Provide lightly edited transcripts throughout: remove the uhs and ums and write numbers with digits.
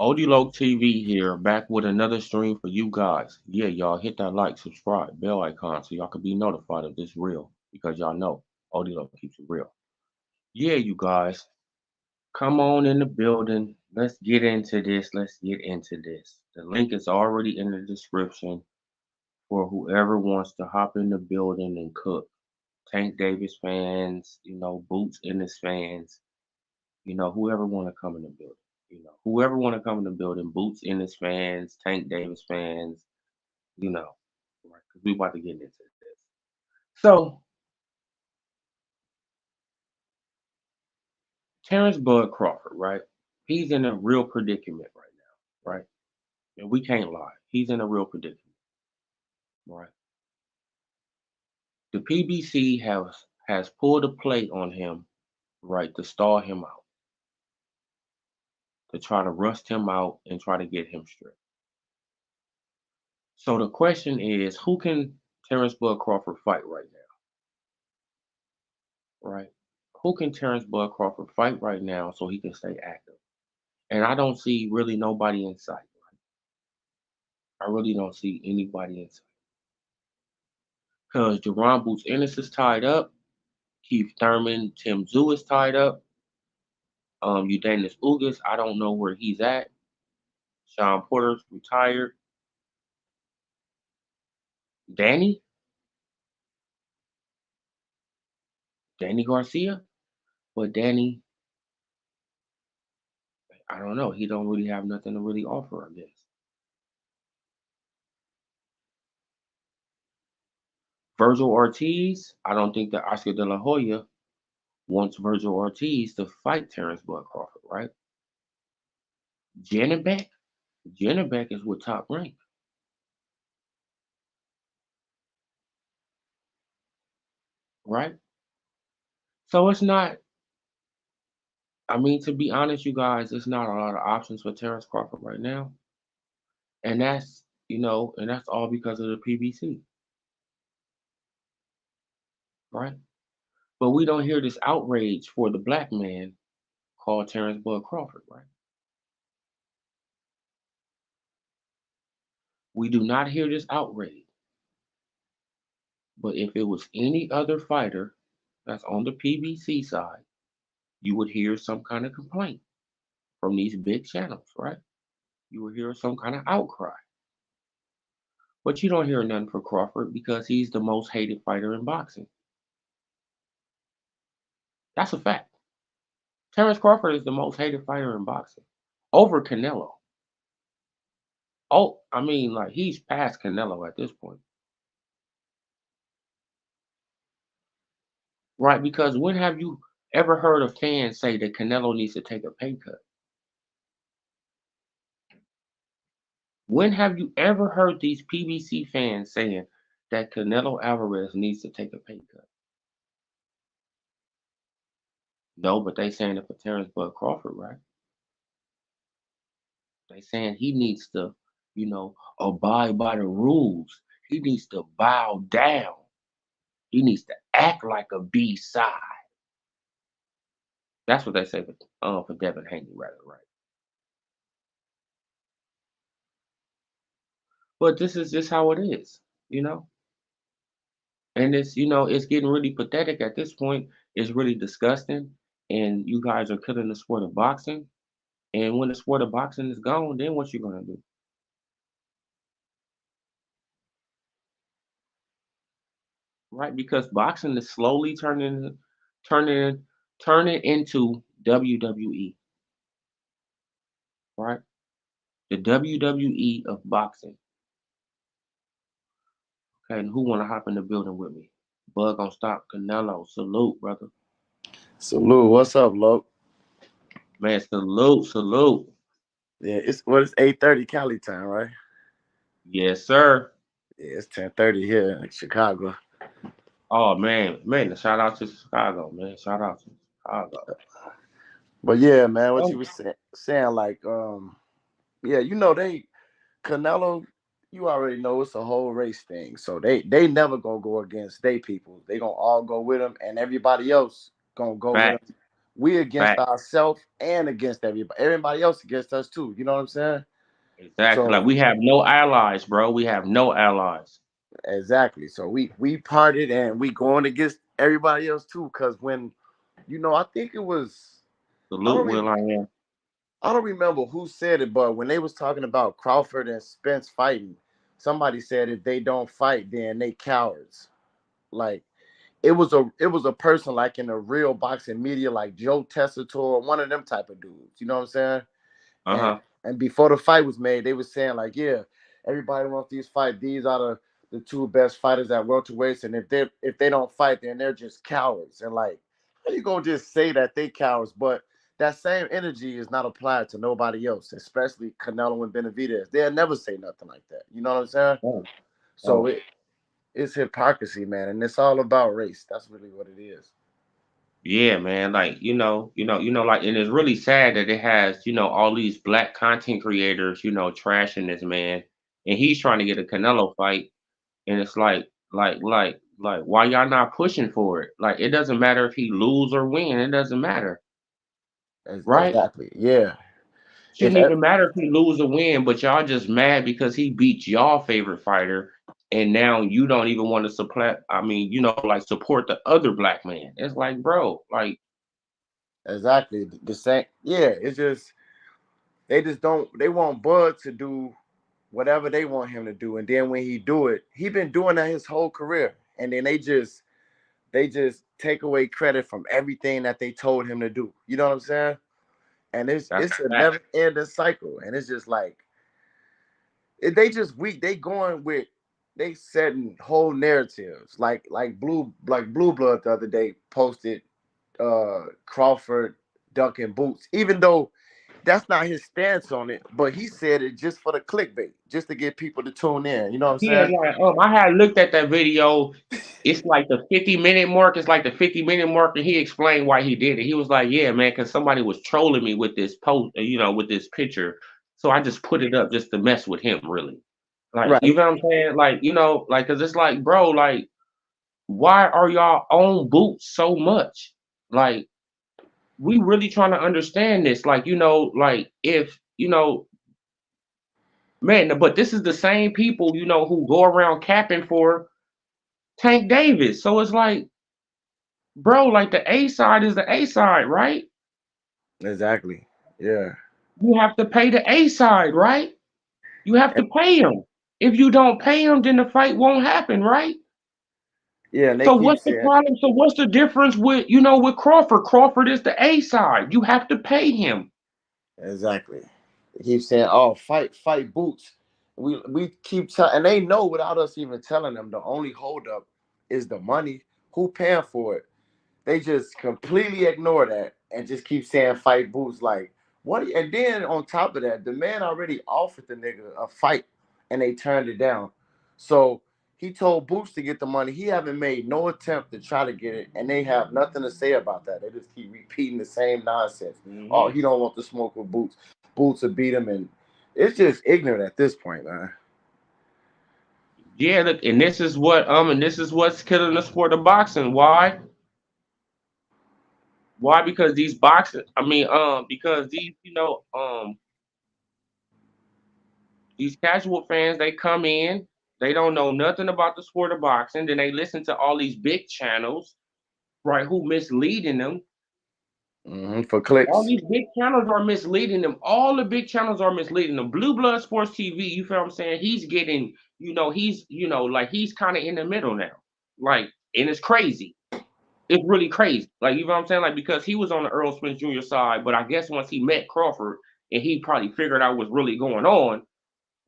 Odilo TV here, back with another stream for you guys. Yeah, y'all hit that like, subscribe, bell icon so y'all can be notified of this reel because y'all know Odilo keeps it real. Yeah, you guys, come on in the building. Let's get into this. Let's get into this. The link is already in the description for whoever wants to hop in the building and cook. Tank Davis fans, Boots Ennis fans, whoever want to come in the building. Whoever want to come in the building, Boots Ennis fans, Tank Davis fans, right? Because we about to get into this. So, Terrence Bud Crawford, right? He's in a real predicament right now, right? And we can't lie. He's in a real predicament, right? The PBC has pulled a plate on him, right, to stall him out, to try to rust him out and try to get him stripped. So the question is, who can Terrence Bud Crawford fight right now, right? Who can Terrence Bud Crawford fight right now so he can stay active? And I don't see really nobody in sight. I really don't see anybody in sight. Because Jerron Boots Ennis is tied up. Keith Thurman, Tim Zoo is tied up. Udanis Ugas, I don't know where he's at. Sean Porter's retired. Danny? Danny Garcia? But Danny, I don't know. He don't really have nothing to really offer, I guess. Virgil Ortiz, I don't think that Oscar De La Hoya wants Virgil Ortiz to fight Terrence Bud Crawford, right? Janabek? Janabek is with Top Rank, right? So it's not, I mean, to be honest, you guys, it's not a lot of options for Terrence Crawford right now. And and that's all because of the PBC, right? But we don't hear this outrage for the black man called Terrence Bud Crawford, right? We do not hear this outrage. But if it was any other fighter that's on the PBC side, you would hear some kind of complaint from these big channels, right? You would hear some kind of outcry. But you don't hear nothing for Crawford because he's the most hated fighter in boxing. That's a fact. Terrence Crawford is the most hated fighter in boxing over Canelo. Oh, I mean, like he's past Canelo at this point, right? Because when have you ever heard a fan say that Canelo needs to take a pay cut? When have you ever heard these PBC fans saying that Canelo Alvarez needs to take a pay cut? No, but they saying it for Terrence Bud Crawford, right? They saying he needs to, abide by the rules. He needs to bow down. He needs to act like a B side. That's what they say for Devin Haney, rather, right? But this is just how it is, you know. And it's getting really pathetic at this point. It's really disgusting, and you guys are killing the sport of boxing. And when the sport of boxing is gone, then what you gonna do? Right? Because boxing is slowly turning turning into WWE, right? The WWE of boxing. Okay, and who wanna hop in the building with me? Bug on stop, Canelo. Salute, brother. Salute, what's up, Lo? Man, salute, salute. Yeah, it's 8:30 Cali time, right? Yes, sir. Yeah, it's 10:30 here in Chicago. Oh man, shout out to Chicago, man. Shout out to Chicago. But yeah, man, what you Oh, was saying, like, yeah, they Canelo, you already know it's a whole race thing, so they never gonna go against they people. They gonna all go with them, and everybody else gonna go with fact, them. We against fact. ourselves and against everybody else against us too. You know what I'm saying? Exactly. Like So we have no allies, bro. We have no allies. exactly. So we parted and we going against everybody else too. Cause when I think it was I Salute, don't Will re- I am. I don't remember who said it, but when they was talking about Crawford and Spence fighting, somebody said if they don't fight, then they cowards. Like it was a person like in the real boxing media, like Joe Tessitore, one of them type of dudes. You know what I'm saying? and Uh-huh. and before the fight was made, they were saying like, yeah, everybody wants these fight. These are the two best fighters at welterweights, and if they don't fight, then they're just cowards. And like, how you gonna just say that they cowards? But that same energy is not applied to nobody else, especially Canelo and Benavidez. They'll never say nothing like that. You know what I'm saying? Oh, So oh. it's hypocrisy, man, and it's all about race. That's really what it is. Yeah, man. Like, like, and it's really sad that it has, all these black content creators, trashing this man. And he's trying to get a Canelo fight. And it's like, why y'all not pushing for it? Like, it doesn't matter if he lose or win. It doesn't matter, right? Exactly. Yeah. If Shouldn't even matter if he lose or win, but y'all just mad because he beat y'all favorite fighter, and now you don't even want to supplant. I mean, like support the other black man. It's like, bro, like exactly the same. Yeah. It's just they just don't. They want Bud to do whatever they want him to do, and then when he do it, he been doing that his whole career, and then they just take away credit from everything that they told him to do. You know what I'm saying? And it's that's it's a a fact. never ending cycle, and it's just like they just weak. They going with they setting whole narratives like Blue Blood the other day posted Crawford dunking boots, even though that's not his stance on it, but he said it just for the clickbait, just to get people to tune in. You know what I'm Yeah, saying? like I had looked at that video. It's like the 50-minute mark. It's like the 50-minute mark, and he explained why he did it. He was like, "Yeah, man, because somebody was trolling me with this post, with this picture, so I just put it up just to mess with him, really." Like, you Right. know what I'm saying? Like, like, cause it's like, bro, like, why are y'all on boots so much? Like, we really trying to understand this. Like, like if man, but this is the same people, who go around capping for Tank Davis. So it's like, bro, like the A side is the A side, right? Exactly. Yeah. You have to pay the A side, right? You have And, to pay him. If you don't pay him, then the fight won't happen, right? yeah, and they So keep what's the saying problem? So what's the difference with with Crawford? Crawford is the A side. You have to pay him. exactly. They keep saying, "Oh, fight boots." We keep telling, and they know without us even telling them. The only holdup is the money. Who paying for it? They just completely ignore that and just keep saying fight boots. Like what? And then on top of that, the man already offered the nigga a fight, and they turned it down. So he told Boots to get the money. He haven't made no attempt to try to get it, and they have nothing to say about that. They just keep repeating the same nonsense. Oh, Hmm. he don't want to smoke with Boots. Boots will beat him, and it's just ignorant at this point, man. Yeah, look, and this is what's killing the sport of boxing. Why? Why? Because these boxers, because these casual fans, they come in, they don't know nothing about the sport of boxing, then they listen to all these big channels, right, who misleading them, For All clicks. these big channels are misleading them. All the big channels are misleading them. Blue Blood Sports TV, you feel what I'm saying? He's getting, like he's kind of in the middle now. Like, and it's crazy. It's really crazy. Like, you know what I'm saying? Like, because he was on the Earl Spence Jr. side, but I guess once he met Crawford and he probably figured out what's really going on,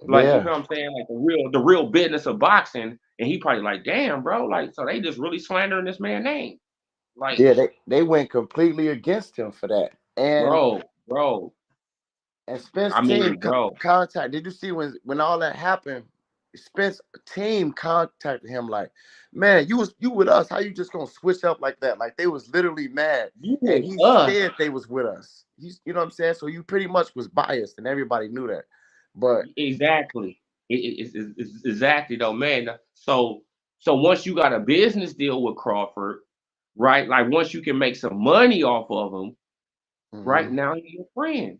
like, you Yeah. feel what I'm saying? Like the real business of boxing, and he probably like, damn, bro, like, so they just really slandering this man's name. Like, Yeah, they went completely against him for that. bro, Spence I team mean, bro. contact. Did you see when all that happened? Spence team contacted him like, man, you with us. How you just gonna switch up like that? Like they was literally mad. You And with he us. said they was with us. He's you know what I'm saying? So you pretty much was biased and everybody knew that. But Exactly. It's exactly though, man. So once you got a business deal with Crawford, right? Like once you can make some money off of him, right mhm. now you're your friend.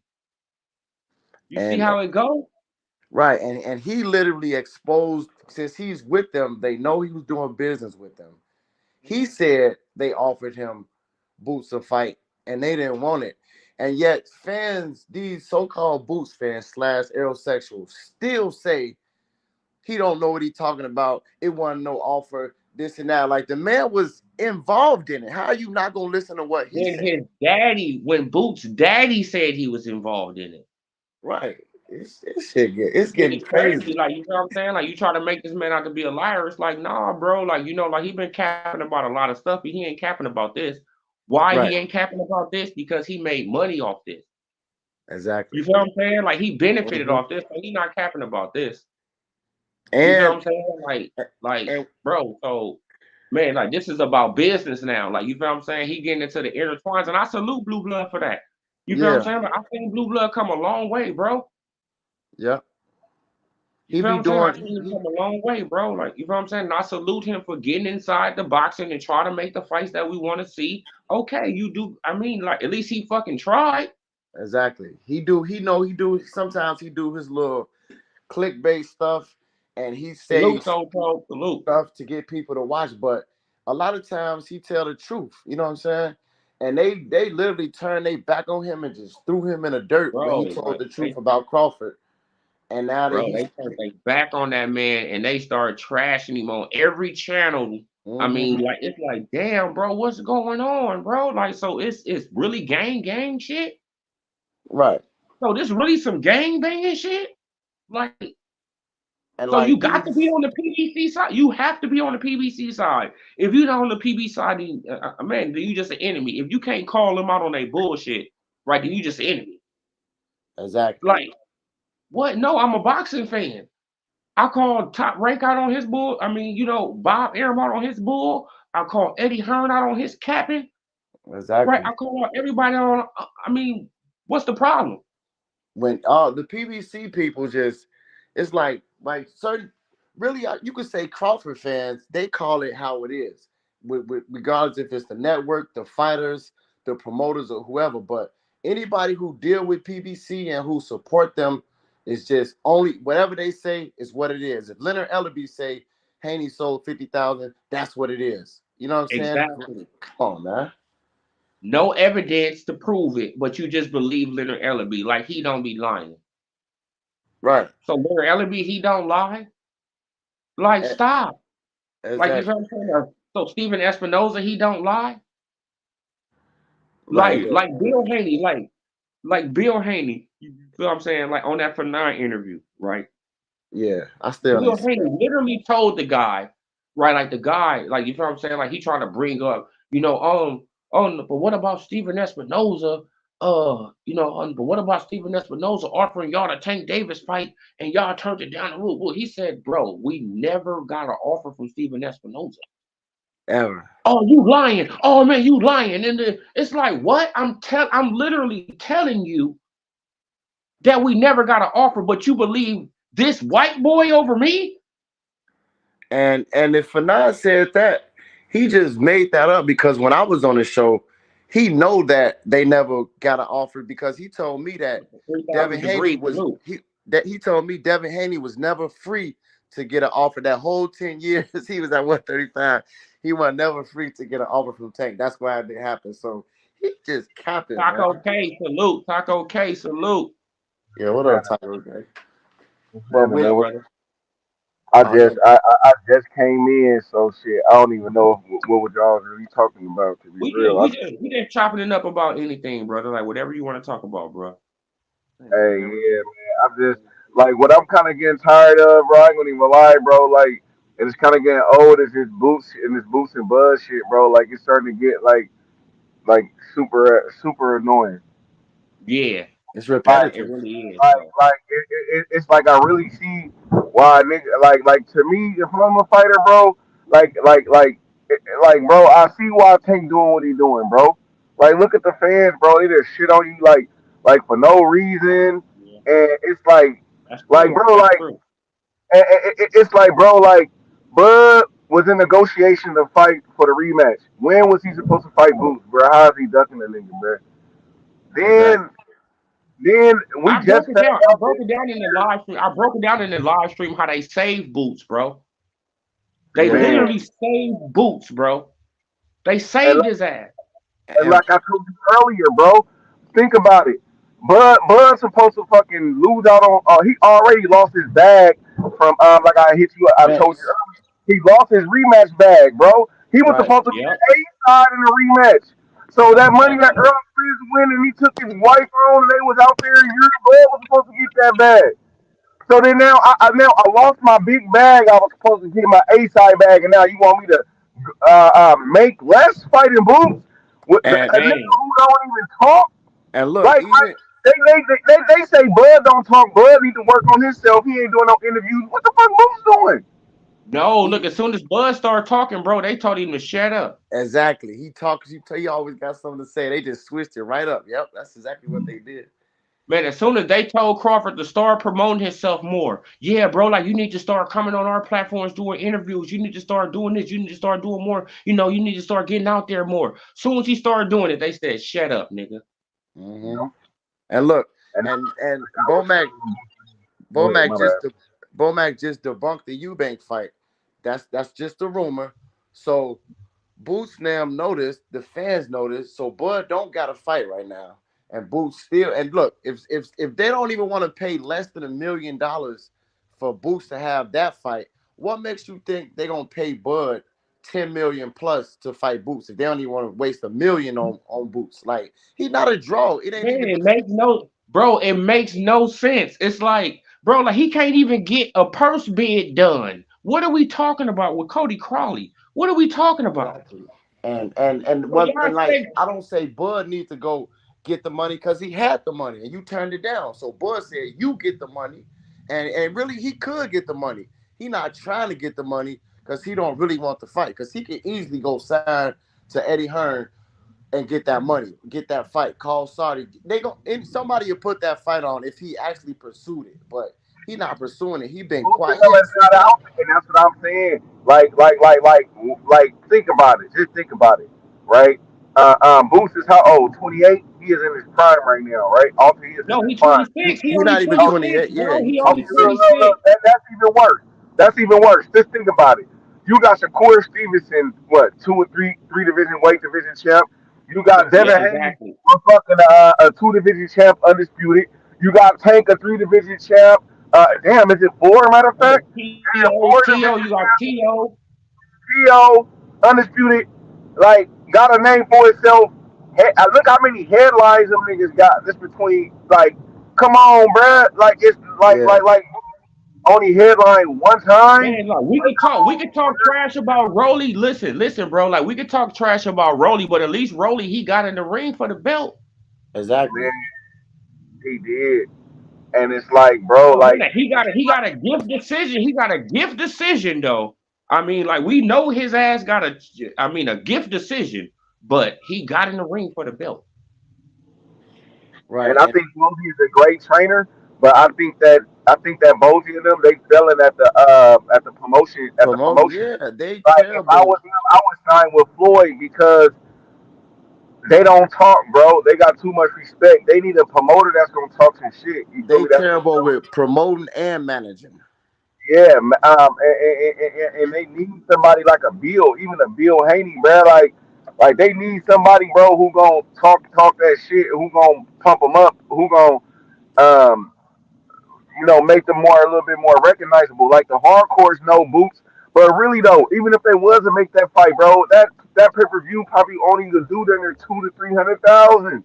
You see and how it goes? right, and he literally exposed since he's with them, they know he was doing business with them. He said they offered him Boots a fight and they didn't want it. And yet fans, these so-called Boots fans slash aerosexuals, still say he don't know what he's talking about. It wasn't no offer, this and that. Like the man was involved in it. How are you not gonna listen to what he said? When Boots' daddy said he was involved in it. Right. It's It's getting getting crazy. crazy. Like, you know what I'm saying? Like, you try to make this man out to be a liar. It's like, nah, bro. Like, like he been capping about a lot of stuff, but he ain't capping about this. Why he Right. ain't capping about this? Because he made money off this. Exactly. You feel what I'm saying? Like, he benefited hmm off this, but he not capping about this. You feel what And I'm saying? Like, and bro. So, man, like, this is about business now. Like, you feel what I'm saying? He getting into the intertwines, and I salute Blue Blood for that. You feel what I'm yeah, saying? Like, I think Blue Blood come a long way, bro. yeah. You He feel what be I'm saying? I doing see him he, come a long way, bro. Like, you feel what I'm saying? And I salute him for getting inside the boxing and trying to make the fights that we want to see. Okay, you do. I mean, like, at least he fucking tried. exactly. He do sometimes he do his little clickbait stuff and he Salute, says so pro, salute, stuff to get people to watch, but a lot of times he tell the truth. You know what I'm saying? And they literally turned their back on him and just threw him in the dirt when bro. he told Like, the truth about Crawford. And now that they he's turned their back on that man and they started trashing him on every channel. I mean, mhm, like, it's like, damn, bro, what's going on, bro? Like, so it's really gang shit. right. So this really some gang banging shit. Like, And so you like got to be these on the PBC side. You have to be on the PBC side. If you're not on the PBC side, then, man, then you just an enemy. If you can't call them out on their bullshit, right, then you just an enemy. exactly. Like, what? No, I'm a boxing fan. I called Top Rank out on his bull. I mean, Bob Arum out on his bull. I called Eddie Hearn out on his capping. Right? I Exactly. call everybody on. I mean, what's the problem? When the PBC people just it's like certain really you could say Crawford fans, they call it how it is. With regardless if it's the network, the fighters, the promoters or whoever, but anybody who deal with PBC and who support them is just only whatever they say is what it is. If Leonard Ellaby say Haney sold 50,000, that's what it is. You know what I'm saying? Exactly. Come on, man. No evidence to prove it, but you just believe Leonard Ellaby. Like he don't be lying. Right. So Leonard Ellaby, he don't lie. Like E- stop. Like you Exactly. feel what I'm saying? So Stephen Espinoza, he don't lie. Right. Like Bill Haney, like Bill Haney. You feel what I'm saying? Like on that For Nine interview, right? Yeah. I still Bill ain't seen Haney literally told the guy, right? Like the guy, like you feel what I'm saying? Like he trying to bring up, but what about Stephen Espinoza? But what about Stephen Espinoza offering y'all the Tank Davis fight and y'all turned it down the rule? Well, he said, bro, we never got an offer from Stephen Espinoza. ever. Oh, you lying. Oh man, you lying. And it's like, what? I'm literally telling you that we never got an offer, but you believe this white boy over me? And if Fanon said that, he just made that up because when I was on the show, he know that they never got an offer because he told me that Devin 3,000 Haney degrees was salute. he told me Devin Haney was never free to get an offer that whole 10 years he was at 135. He was never free to get an offer from Tank. That's why it didn't happen. So He just capping, man. Taco K, salute. Taco K, salute. Yeah, what up, Taco guy? But Happening, with man. oh no, I just came in, so shit. I don't even know what was y'all really talking about. To be We just real, we just we just chopping it up about anything, brother. Like whatever you want to talk about, bro. hey, yeah, man. I'm just like what I'm kind of getting tired of, bro. I ain't gonna even lie, bro. Like, and it's kind of getting old. Is this boots and buzz shit, bro. Like, it's starting to get like super annoying. Yeah, it's Like, it repetitive. really is, like, though. it's like I really see why nigga like to me if I'm a fighter, bro, bro, I see why Tank doing what he doing, bro. Like look at the fans, bro. They just shit on you like for no reason, Yeah, and it's that's like true. bro, That's true. it's like bro, like Bud was in negotiation to fight for the rematch. When was he supposed to fight Boots, bro? How is he ducking the nigga, bro? Exactly. Then then we I broke just it found down. I out broke it down in the live stream. I broke it down in the live stream how they save boots, bro. They Yeah, man. literally saved boots, bro. They And saved his ass. And and like I told you earlier, bro, think about it. Bud's supposed to fucking lose out on. He already lost his bag from like I hit you. I told you Max, earlier. He lost his rematch bag, bro. He was right? supposed to be Yep. the A side in the rematch. So that money That's that true. Earl Spence win and he took his wife on and they was out there and Yuri Bud was supposed to get that bag. So then now I lost my big bag. I was supposed to get my A side bag, and now you want me to make less fighting boots with And a nigga Man, who don't even talk. look, Like even they say Bud don't talk. Bud need to work on himself. He ain't doing no interviews. What the fuck Boots doing? no, look, he as soon as Bud started talking, bro, they told him to shut up. exactly. He talks. He always got something to say. They just switched it right up. Yep, that's exactly what they did. Man, as soon as they told Crawford to start promoting himself more, yeah, bro, like you need to start coming on our platforms doing interviews. You need to start doing this. You need to start doing more. You need to start getting out there more. Soon as he started doing it, they said, shut up, nigga. Hmm. And look, And and I was go ahead, Bomac my just bad. de- Bomac just debunked the Eubank fight. That's just a rumor. So Boots now noticed, the fans noticed, so Bud don't got to fight right now. And Boots still, and look, if they don't even want to pay less than $1 million for Boots to have that fight, what makes you think they're gonna pay Bud 10 million plus to fight Boots if they don't even want to waste $1 million on Boots? Like he's not a draw. It ain't Man, even it makes no, bro, it makes no sense. It's like, bro, like he can't even get a purse bid done. What are we talking about with Cody Crawley? What are we talking about? exactly. And Bro, what y'all and like say, I don't say Bud needs to go get the money because he had the money and you turned it down. So Bud said you get the money, and really he could get the money. He not trying to get the money because he don't really want to fight because he could easily go sign to Eddie Hearn and get that money, get that fight. Call Saudi. They go and somebody will put that fight on if he actually pursued it, but he not pursuing it. He been Boots quiet. is gonna Yes, shout out, and that's what I'm saying. Think about it. Just think about it, right? Boots is how old? 28. He is in his prime right now, right? Alter, he is in no, his he prime. 26. He he only not even 26, 28. Yeah, bro. he He Okay, only 26. look, 26. that's even worse. That's even worse. Just think about it. You got Shakur Stevenson, what, two or three division weight division champ. You got Yeah, Devin Haney, exactly. a two division champ, undisputed. You got Tank, a three division champ. Damn, is it four? Matter of You got fact, yeah, four T.O., division you got champ. T.O. Theo, undisputed, like got a name for itself. Look how many headlines them niggas got just between. Like, come on, bruh. Like it's Yeah, only headline one time. Man, like we could talk trash about Rolly. Listen, bro. Like we could talk trash about Rolly, but at least Rolly he got in the ring for the belt. exactly. Man, he did, and it's like, bro, So like he got a gift decision. He got a gift decision though. I mean, like we know his ass got a gift decision, but he got in the ring for the belt. and Right. I And think Bosey is a great trainer, but I think that Bosey and them they failing at the promotion promoting, yeah, they Like if I terrible. was him, I would sign with Floyd because they don't talk, bro. They got too much respect. They need a promoter that's gonna talk some shit. You feel They me? That's gonna terrible with promoting and managing. yeah. And they need somebody like a Bill, even a Bill Haney, bro. Like Like they need somebody, bro, who gonna talk that shit, who gonna pump them up, who gonna um make them more a little bit more recognizable. Like the hardcores know Boots, but really though, even if they was to make that fight, bro, that pay per view probably only could do them their 200,000 to 300,000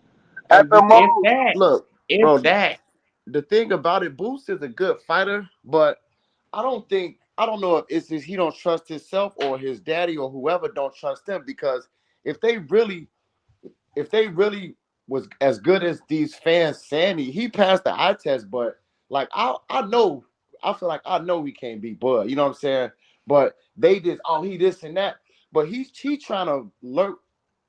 at And the the thing, If most. that, look, if bro, that. the thing about it, Boots is a good fighter, but I don't know if it's just he don't trust himself or his daddy or whoever don't trust him because if they really if they really was as good as these fans saying he passed the eye test, but like I know I feel like I know he can't beat Bud, you know what I'm saying? But they just he this and that, but he trying to lurk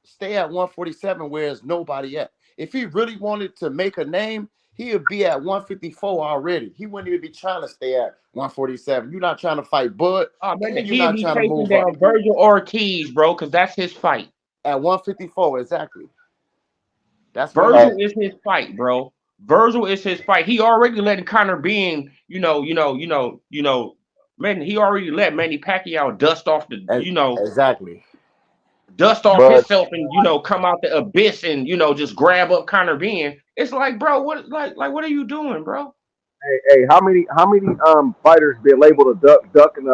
stay at 147 where there's nobody at. If he really wanted to make a name, he would be at 154 already. He wouldn't even be trying to stay at 147. You're not trying to fight Bud, Oh man, and you're he'd not be trying to chasing move up down Virgil Ortiz, bro, because that's his fight. at 154 exactly. That's where he Right. Virgil at. is his fight, bro. Virgil is his fight. He already letting Conor being, man, he already let Manny Pacquiao Exactly. dust off But himself and come out the abyss and just grab up Conor being. It's like, bro, what like what are you doing, bro? hey, how many fighters been labeled a ducking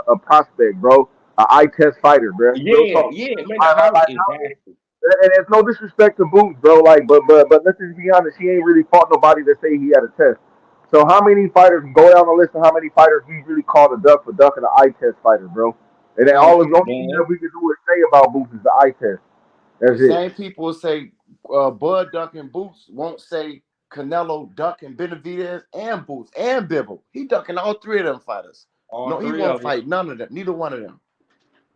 a prospect, bro? A eye test fighter, bro. Real Yeah, talk. yeah, man. Like, How like how many? exactly? And it's no disrespect to Boots, bro. Like, but let's just be honest. He ain't really fought nobody that say he had a test. So how many fighters go down the list of how many fighters he really called a duck for ducking an eye test fighter, bro? And then And all the only thing that Man. we can do is say about Boots is the eye test. the That's it. same people say Bud ducking Boots won't say Canelo ducking Benavidez and Boots and Bivol. He ducking all three of them fighters. All No, he three won't of them. fight none of them. Neither one of them.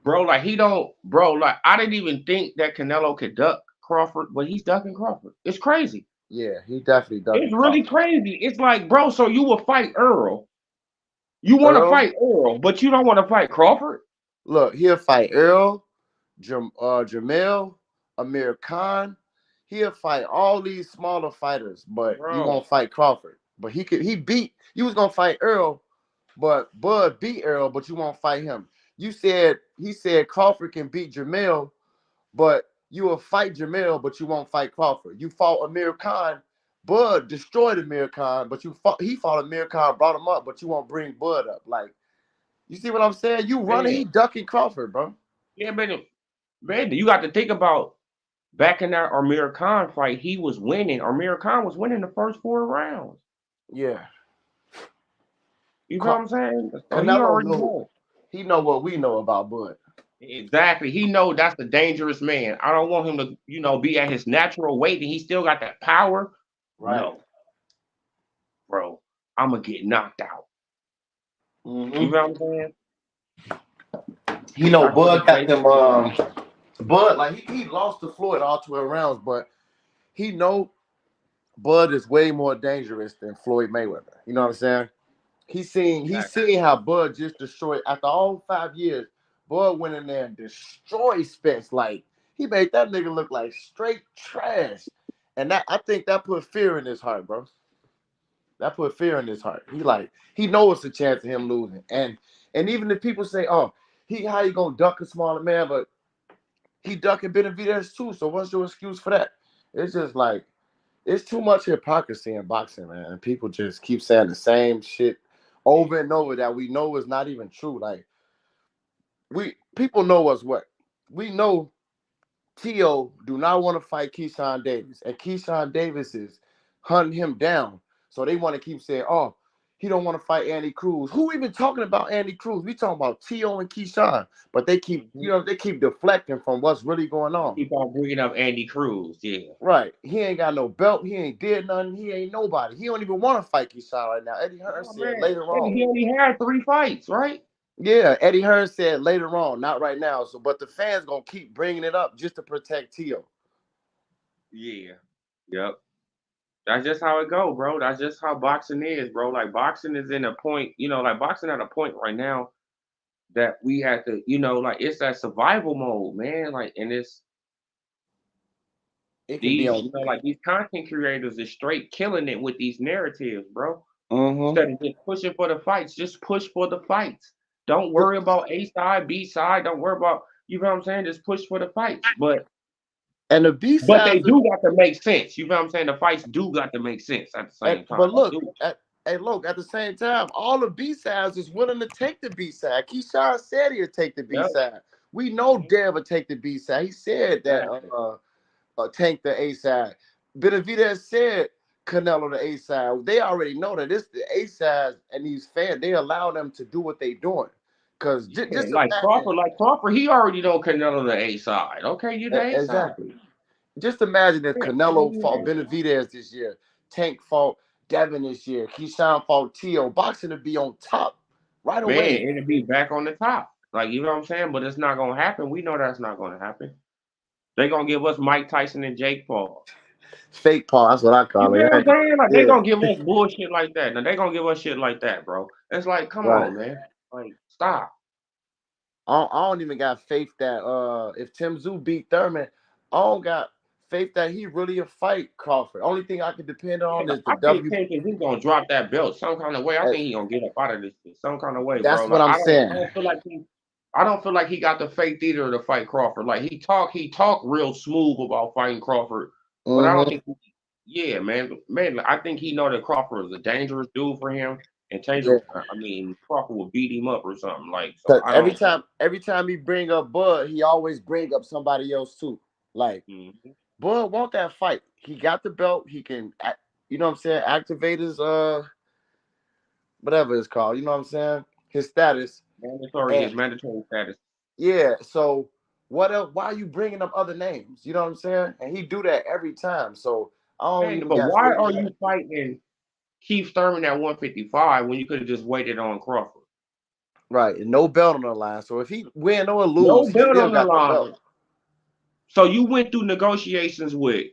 Bro, like he don't, bro, like I didn't even think that Canelo could duck Crawford, but he's ducking Crawford. It's crazy. Yeah, he definitely It's ducking really Crawford. crazy. It's like, bro, so you will fight Earl. You want to Earl, fight Earl, but you don't want to fight Crawford? look, he'll fight Earl, Jamel, Amir Khan. He'll fight all these smaller fighters, but he Bro. won't fight Crawford. But he beat. You was gonna fight Earl, but Bud beat Earl, but you won't fight him. He said Crawford can beat Jamel, but you will fight Jamel, but you won't fight Crawford. You fought Amir Khan. Bud destroyed Amir Khan, but he fought Amir Khan, brought him up, but you won't bring Bud up. Like, you see what I'm saying? You running, Man. he ducking Crawford, bro. Yeah, man, you got to think about back in that Amir Khan fight, he was winning. Amir Khan was winning the first 4 rounds. Yeah. You know what I'm saying? So he Canelo already know know. he know what we know about Bud. Exactly. He know that's a dangerous man. I don't want him to, be at his natural weight and he still got that power. Right. No, bro. I'm gonna get knocked out. You Mm-hmm. know what I'm saying? He know That's what the Bud got case them. is. Bud like he lost to Floyd all 12 rounds, but he know Bud is way more dangerous than Floyd Mayweather. You know what I'm saying? He's seen how Bud just destroyed after all 5 years. Bud went in there and destroyed Spence. Like he made that nigga look like straight trash. And that I think that put fear in his heart, bro. That put fear in his heart. He knows it's a chance of him losing. And even if people say, oh, how you gonna duck a smaller man, but he ducking Benavidez too. So what's your excuse for that? It's just like it's too much hypocrisy in boxing, man. And people just keep saying the same shit over and over that we know is not even true. Like we people know us what we know. Tio do not want to fight Keyshawn Davis, and Keyshawn Davis is hunting him down. So they want to keep saying, "Oh, he don't want to fight Andy Cruz." Who even talking about Andy Cruz? We talking about Tio and Keyshawn, but they keep, Mhm. they keep deflecting from what's really going They on. keep on bringing up Andy Cruz. Yeah. Right? He ain't got no belt. He ain't did nothing. He ain't nobody. He don't even want to fight Keyshawn right now. Eddie Hearn Oh said man, later and on. he only had 3 fights, right? Yeah, Eddie Hearn said later on, not right now. So, but the fans gonna keep bringing it up just to protect Tio. Yeah. Yep. That's just how it go, bro. That's just how boxing is, bro. Like boxing is in a point, like boxing at a point right now that we have to, like it's that survival mode, man. Like, and it's It can be these, on. like these content creators is straight killing it with these narratives, bro. Mm-hmm. Instead of just pushing for the fights, just push for the fights. Don't worry about A side, B side. Don't worry about You know what I'm saying? Just push for the fights. And the B But they sides, do got to make sense. You know what I'm saying? The fights do got to make sense at the same time. but look, at the same time, all the B sides is willing to take the B side. Keyshawn said he'd take the B Yep. side. We know Mm-hmm. Dev would take the B side. He said that Exactly. tank the A side. Benavidez said Canelo the A side. They already know that it's the A side, and these fans they allow them to do what they doing. Cause Yeah, just imagine, Like Crawford, he already know Canelo the A side. Okay, you the A side. exactly. Just imagine if Yeah, Canelo Canelo fought the A side. Benavidez this year, Tank fought Devin this year, Keyshawn fought Tio. Boxing to be on top right away. Man, it'll be back on the top. Like, you know what I'm saying? But it's not gonna happen. We know that's not gonna happen. They gonna give us Mike Tyson and Jake Paul. Fake Paul, that's what I You call it. feel what I'm saying? Like they Yeah, gonna give us bullshit like that. Now they gonna give us shit like that, bro. It's like, come right. on, man. Like, stop. I don't even got faith that if Tim Zoo beat Thurman, I don't got faith that he really a fight Crawford. Only thing I can depend Yeah, on is the I think W. Tank is gonna drop that belt some kind of way. I eh, think he gonna get up out of this shit some kind of way, bro. That's what Like I'm I saying. don't feel like he got the faith either to fight Crawford. Like he talk real smooth about fighting Crawford, but I don't Hmm. think yeah, man, I think he know that Crawford is a dangerous dude for him, and Yeah. I mean, Crawford will beat him up or something like. So Cause I don't. every time he bring up Bud, he always bring up somebody else too. Like Mhm. Bud want that fight. He got the belt. He can, you know what I'm saying, activate his whatever it's called. You know what I'm saying, his status. Mandatory And his mandatory status. yeah, so what else? Why are you bringing up other names? You know what I'm saying? And he do that every time. So I don't Man, even but got why faith are in that. you fighting Keith Thurman at 155 when you could have just waited on Crawford? Right, and no belt on the line. So if he win or lose, No he belt still on the got the belt. line. So you went through negotiations with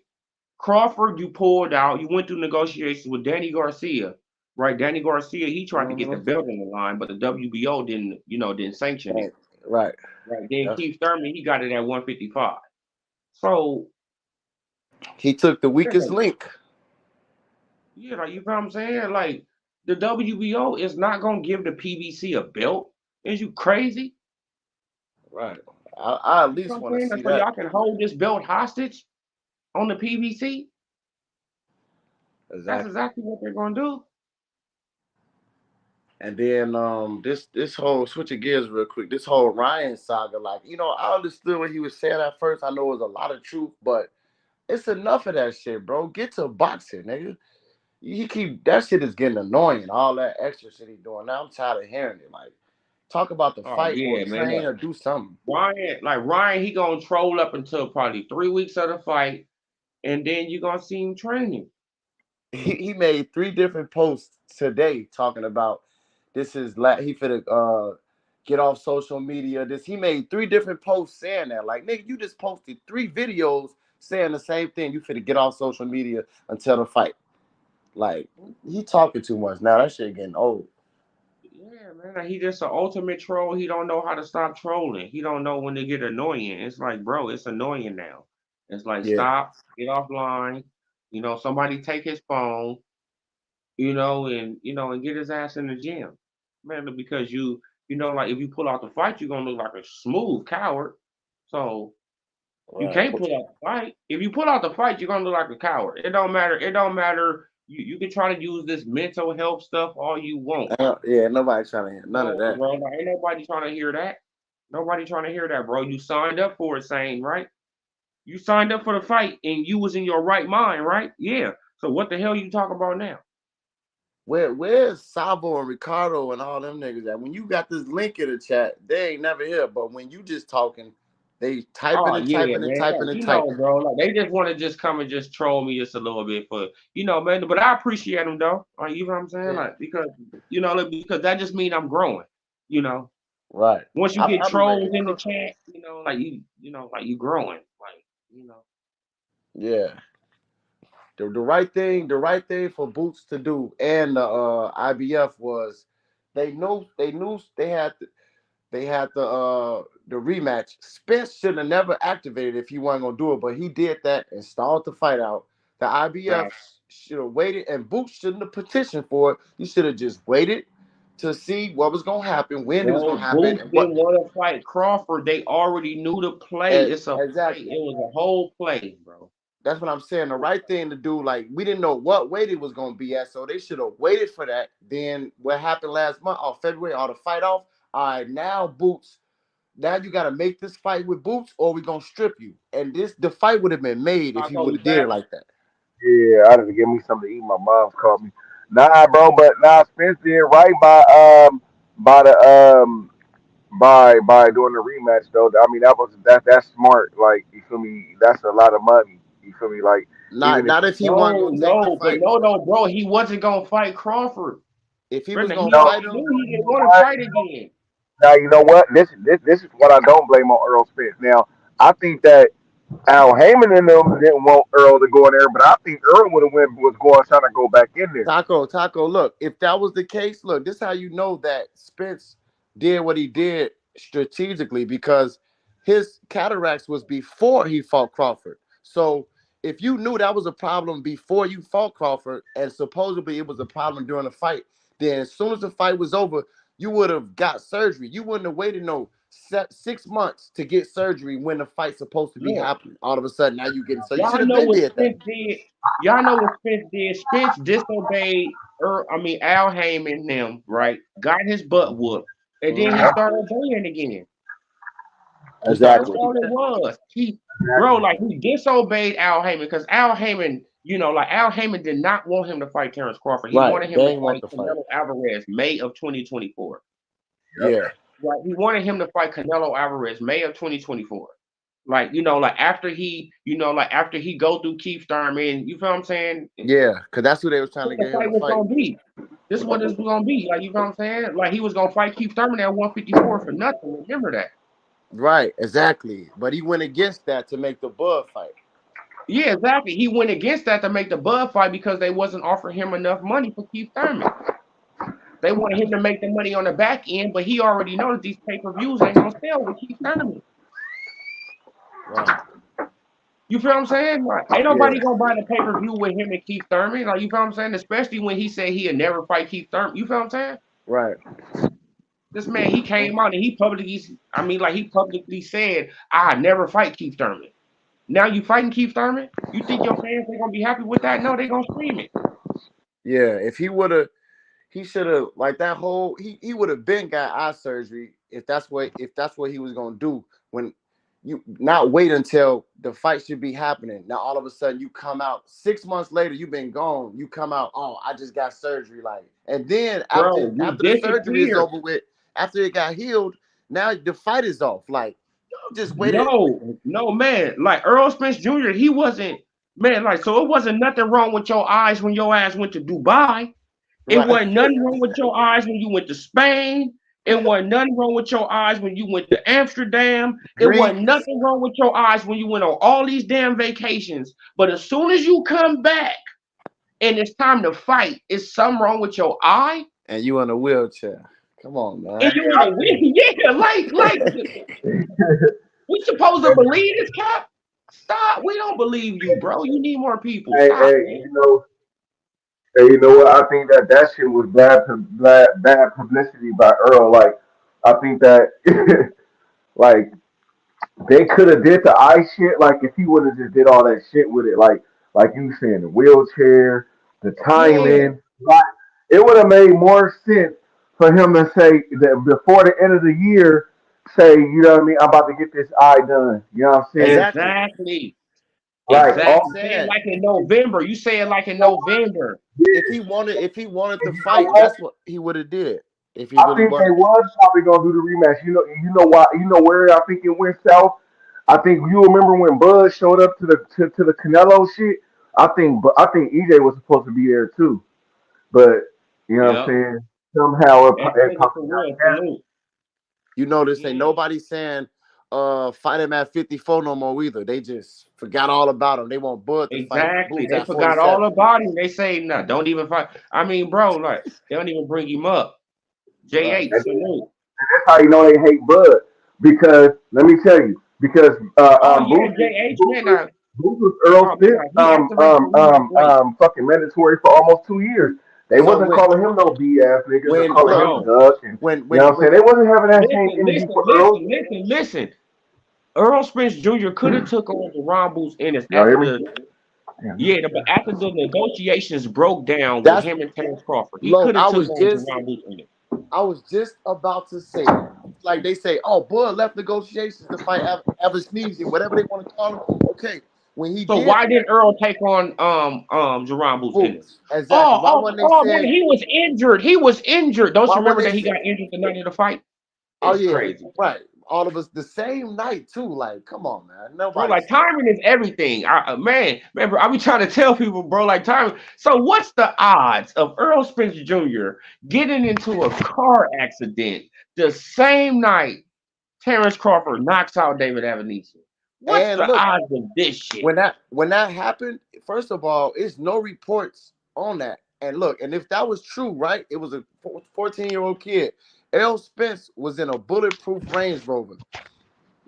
Crawford, you pulled out. You went through negotiations with Danny Garcia, right? Danny Garcia, he tried to get the Hmm. belt on the line, but the WBO didn't sanction it. Right, right. Right. Then That's, Keith Thurman, he got it at 155. So he took the yeah, weakest link. yeah, like you know what I'm saying? Like the WBO is not gonna give the PBC a belt. Is you crazy? Right. I at You know least what want I'm to saying? see That's so that. y'all can hold this belt hostage on the PBC. That's Exactly. exactly what they're gonna do. And then this whole switching gears real quick, this whole Ryan saga, like, I understood what he was saying at first. I know it was a lot of truth, but it's enough of that shit, bro. Get to boxing, nigga. He keep that shit is getting annoying. All that extra shit he doing. Now I'm tired of hearing it. Like, talk about the Oh fight or yeah, man. train Look, or do something. Ryan, he gonna troll up until probably 3 weeks of the fight, and then you gonna see him training. He made 3 different posts today talking about this is he finna get off social media. He made 3 different posts saying that. Like, nigga, you just posted 3 videos saying the same thing. You finna get off social media until the fight. Like, he talking too much now. That shit getting old. Yeah, man. He just an ultimate troll. He don't know how to stop trolling. He don't know when to get annoying. It's like, bro, it's annoying now. It's like, Yeah. stop, get offline. Somebody take his phone. And get his ass in the gym, man. Because like if you pull out the fight, you're gonna look like a smooth coward. So you Right. can't pull out the fight. If you pull out the fight, you're gonna look like a coward. It don't matter. It don't matter. You can try to use this mental health stuff all you want. Yeah, nobody trying to hear none of No, that. bro. Like, ain't nobody trying to hear that. Nobody trying to hear that, bro. You signed up for it, saying right. You signed up for the fight, and you was in your right mind, right? Yeah. So what the hell you talking about now? Where's Sabo and Ricardo and all them niggas at? When you got this link in the chat, they ain't never here. But when you just talking, they typing Oh and yeah, typing and man. typing Like, and typing. bro. Like they just want to just come and just troll me just a little bit man. But I appreciate them though. Like, you know what I'm saying? Yeah. Like because like, because that just means I'm growing. You know, Right. once you get I be ready trolls to in the cook. chat, like you growing. Like. Yeah. The right thing for Boots to do and the IBF was they knew they had the rematch. Spence should have never activated if he wasn't gonna do it, but he did that and stalled the fight out. The IBF Right. should have waited, and Boots shouldn't have petitioned for it. You should have just waited, to see what was gonna happen, when it was Bro, gonna happen, Boots and what. didn't want to fight Crawford. They already knew the play. It's a play. Exactly. It was a whole play, bro. That's what I'm saying. The right thing to do, like we didn't know what weight it was gonna be at, so they should have waited for that. Then what happened last month, or February, or the fight off. All right, now Boots. Now you got to make this fight with Boots, or we gonna strip you. And the fight would have been made if he Taco, would you have did it back? like that. Yeah, I didn't give me something to eat. My mom's called me. Nah, bro, but nah, Spence did right by the by doing the rematch though. I mean that's smart. Like you feel me? That's a lot of money. You feel me? Like even if Not if he wasn't No, gonna take the no, but fight. no, no, bro. He wasn't gonna fight Crawford. If he was Brenda, gonna he no, fight already him, knew he you didn't know want to what? fight again. Now you know what? This is what I don't blame on Earl Spence. Now I think that Al Heyman and them didn't want Earl to go in there, but I think Earl would have went was going trying to go back in there. Taco, look, if that was the case, look, this is how you know that Spence did what he did strategically because his cataracts was before he fought Crawford. So if you knew that was a problem before you fought Crawford and supposedly it was a problem during the fight, then as soon as the fight was over, you would have got surgery. You wouldn't have waited no 6 months to get surgery when the fight's supposed to be Look, happening. All of a sudden, now you getting so you should y'all have know been what did that. Spence did. Y'all know what Spence did. Spence disobeyed. Al Heyman them right. Got his butt whooped, and then he Mhm. started obeying again. That's Exactly. all it was. Bro, like he disobeyed Al Heyman because Al Heyman, like Al Heyman did not want him to fight Terrence Crawford. He Right. wanted him They to ain't want fight the fight. Canelo Alvarez May of 2024. Yeah. Right, he wanted him to fight Canelo Alvarez May of 2024. Like after he go through Keith Thurman, you feel what I'm saying? Yeah, because that's who they was trying to What the get him fight to was fight. gonna be. This is what this was gonna be. Like you know what I'm saying? Like he was gonna fight Keith Thurman at 154 for nothing. Remember that. Right, exactly. But he went against that to make the Bud fight. Yeah, exactly. He went against that to make the Bud fight because they wasn't offering him enough money for Keith Thurman. They wanted him to make the money on the back end, but he already knows that these pay-per-views ain't gonna sell with Keith Thurman. Right. You feel what I'm saying? Like, ain't Yeah. nobody gonna buy the pay-per-view with him and Keith Thurman. Like, you feel what I'm saying? Especially when he said he'd never fight Keith Thurman. You feel what I'm saying? Right. This man, he came out and he publicly said, I never fight Keith Thurman. Now you fighting Keith Thurman? You think your fans ain't gonna be happy with that? No, they gonna scream it. Yeah. If he would have, he should have like that whole. He would have been got eye surgery if that's what he was gonna do when you not wait until the fight should be happening. Now all of a sudden you come out 6 months later, you've been gone. You come out, oh, I just got surgery, like, and then Bro, you after the surgery is disappeared. over with, after it got healed, now the fight is off. Like y'all just waited. No, no, man. Like Earl Spence Jr., he wasn't, man, like, so it wasn't nothing wrong with your eyes when your ass went to Dubai. It Right. wasn't nothing wrong with your eyes when you went to Spain. It wasn't nothing wrong with your eyes when you went to Amsterdam. It Greek. wasn't nothing wrong with your eyes when you went on all these damn vacations. But as soon as you come back and it's time to fight, is something wrong with your eye? And you in a wheelchair. Come on, And man. you in a wheel? Yeah, like we supposed to believe this cap? Stop. We don't believe you, bro. You need more people. Hey, Stop, hey, man. you know what? I think that shit was bad publicity by Earl. Like, I think that like they could have did the eye shit. Like, if he would have just did all that shit with it, like you saying, the wheelchair, the Yeah, timing, like, it would have made more sense for him to say that before the end of the year, say, you know what I mean? I'm about to get this eye done. You know what I'm saying? Exactly. exactly. Like, That's what I'm all Exactly. Say it saying. like in November. You say it like in you know, November. If he wanted and to you know fight, what? that's what he would have did. If he I really think they wanted. was probably gonna do the rematch. You know why? You know where I think it went south. I think you remember when Bud showed up to the Canelo shit. I think EJ was supposed to be there too, but you know what I'm Yep. saying. Somehow That it nigga popped for out. real. Salute. You notice ain't Yeah. nobody saying fight him at 54 no more either. They just forgot all about him. They want Bud to fight Exactly. Boots They at forgot all 47. about him. They say, no, don't even fight. I mean, bro, like, they don't even bring him up. Right. JH, salute. That's how you know they hate Bud because let me tell you because Oh, yeah, Boots JH, Boots man. was, Now, Boots was Earl oh, man, Smith now, he activated the rematch late. fucking mandatory for almost 2 years. They So wasn't calling him no BS niggas. They're when calling look him No. Duck, and when you know what I'm saying. They wasn't having that same Listen, energy listen, for Earl. listen, listen, listen. Earl Spence Jr. could have took on Jerron Boots Ennis Y'all hear after me? the Damn, but after the negotiations broke down with that's him and Terrence Crawford. He look, could have took on Jerron Boots Ennis. I was just about to say that. Like they say, oh, Bud left negotiations to fight Evan Sneezy, whatever they want to call him. Okay, when he So did why did Earl take on Jerron Boots Ennis? Boots, exactly. Why when they Man, said he was injured. He was injured. Don't why you when remember they that he said got injured the night of the fight? oh It's yeah, crazy. right. All of us the same night too. Like, come on, man. Bro, Nobody like said timing is everything. Man, bro, I be trying to tell people, bro, like timing. So what's the odds of Earl Spence Jr. getting into a car accident the same night Terrence Crawford knocks out David Avenese? What's and the look, odds of this shit? when that happened, first of all, it's no reports on that. And look, and if that was true, right? It was a 14-year-old kid. L. Spence was in a bulletproof Range Rover.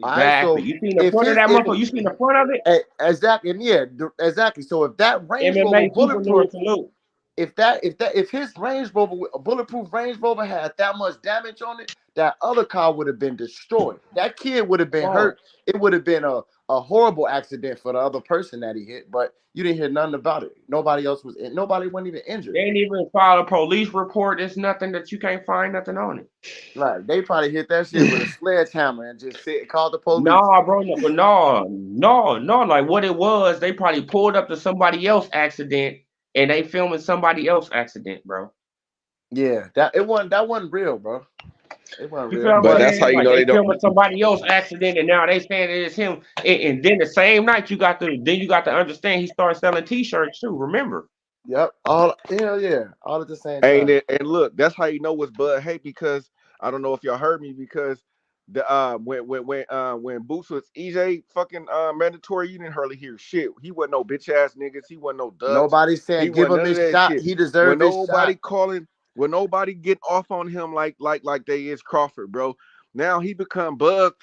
All right, Exactly. so You seen the if front of his that if motherfucker? You seen the front of it? exactly, and yeah, exactly. So if that Range Rover MMA bulletproof, Supernova salute. if his Range Rover, a bulletproof Range Rover had that much damage on it, that other car would have been destroyed. That kid would have been Bro, hurt. It would have been a horrible accident for the other person that he hit, but you didn't hear nothing about it. Nobody else was in, nobody wasn't even injured. they ain't even file a police report. It's nothing that you can't find nothing on it. Like they probably hit that shit with a sledgehammer and just called the police. Nah, bro, no. Like what it was, they probably pulled up to somebody else accident and they filming somebody else accident, bro. Yeah, that wasn't real, bro. It wasn't You feel real. what I'm But But that's how saying? you Like know they they don't. filming somebody else accident and now they saying it's him. And then the same night you got to understand he started selling T-shirts too. Remember? yep, all hell yeah, all at the same Ain't time. it? And look, that's how you know it's Bud Hate because I don't know if y'all heard me because the when Boots was EJ fucking mandatory, you didn't hardly hear shit. He wasn't no bitch ass niggas. He wasn't no ducks. Nobody He saying give wasn't him none of his that shot. shit. He When deserved his nobody shot. calling, when nobody get off on him like they is Crawford, bro. Now he become Bud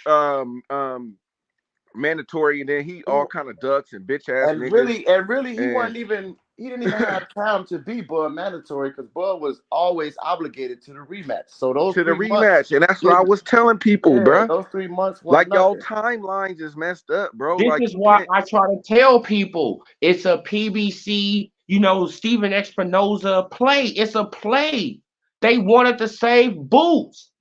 mandatory, and then he all kind of ducks and bitch ass niggas And really, and he didn't even have time to be Bud mandatory because Bud was always obligated to the rematch. So those to the 3 months rematch. And that's what I didn't. was telling people, Yeah, bruh. those 3 months wasn't Like y'all nothing. timelines is messed up, bro. This Like is you why can't. I try to tell people it's a PBC, Steven Espinoza play. It's a play. They wanted to save Boots.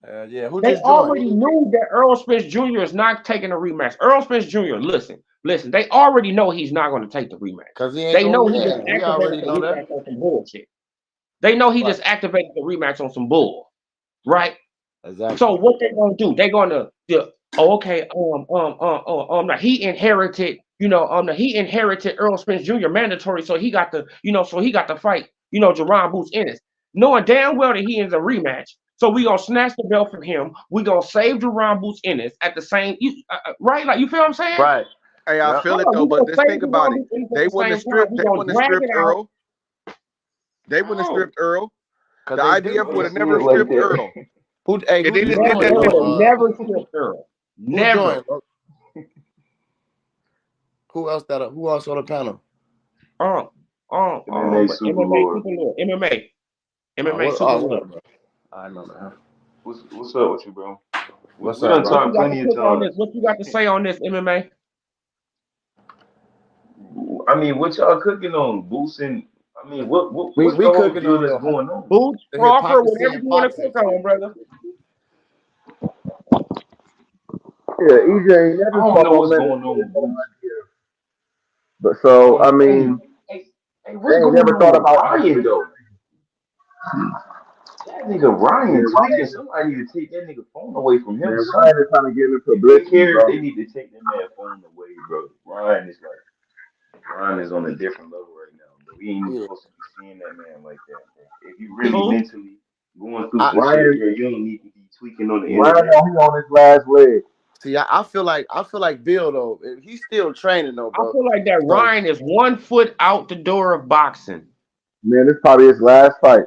Yeah, who They just joined? already knew that Earl Spence Jr. is not taking a rematch. Earl Spence Jr., listen. They already know he's not going to take the rematch. Because he ain't They know going. he just Yeah, we activated already the know that. rematch on some bullshit. They know he Right. just activated the rematch on some bull, right? So Exactly. what they gonna do? They gonna okay, he inherited, he inherited Earl Spence Jr. mandatory, so he got the, fight, Jerron Boots Ennis, knowing damn well that he is a rematch. So we gonna snatch the belt from him. We gonna save Jerron Boots Ennis at the same, right? Like you feel what I'm saying? Right. Hey, I Yep. feel Hold it on, though, we but gonna just save think about Jerron it. Boots Ennis at They the wouldn't same have time. stripped. We They gonna wouldn't have drag it stripped out. Earl. They wouldn't have Oh, stripped Earl. Because The they do. IBF I would don't have see never it like stripped that. Earl, Hey, and who they just just did Earl that joined to. would have though? never stripped Earl. Who Never. joined? Who else that? Who else on the panel? MMA Super MMA Lord. Super Lord. MMA Super What Lord. up, bro? I know that. What's up with you, bro? What's We up, done bro? What you talked got to plenty of cook on this? times. What you got to say on this MMA? I mean, what y'all cooking on? Boosting. I mean, what's the We whole cooking deal on that's the going on? Boots, Crawford, hypocrisy whatever and you want to boxing. cook on, brother. Yeah, EJ ain't never fought no mandatory fight. But so I mean, Hey, they what's ain't going never on thought with about Ryan mandatory. though? That nigga Ryan Man, tweaking. Somebody need to take that nigga phone away from him or Ryan something. is trying to get into If they publicity, care, bro. they need to take that man phone away, bro. Ryan is on a different level right now, bro. We ain't Yeah. supposed to be seeing that man like that, bro. If you really Who? mentally going through I some shit, Ryan, bro, you don't need to be tweaking on the Ryan, internet. he on his last leg. see. I feel like Bill though. He's still training though, I bro. feel like that So Ryan is 1 foot out the door of boxing. Man, this probably his last fight.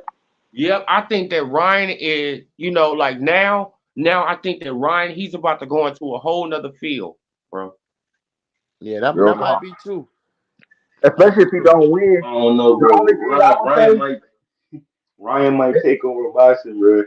Yep, I think that Ryan is, like now I think that Ryan, he's about to go into a whole nother field, bro. yeah, Real that might talk. be true. That might Especially be if he true. don't win. I don't know, The bro. only thing I would Ryan say, might. Ryan might take over boxing, bro.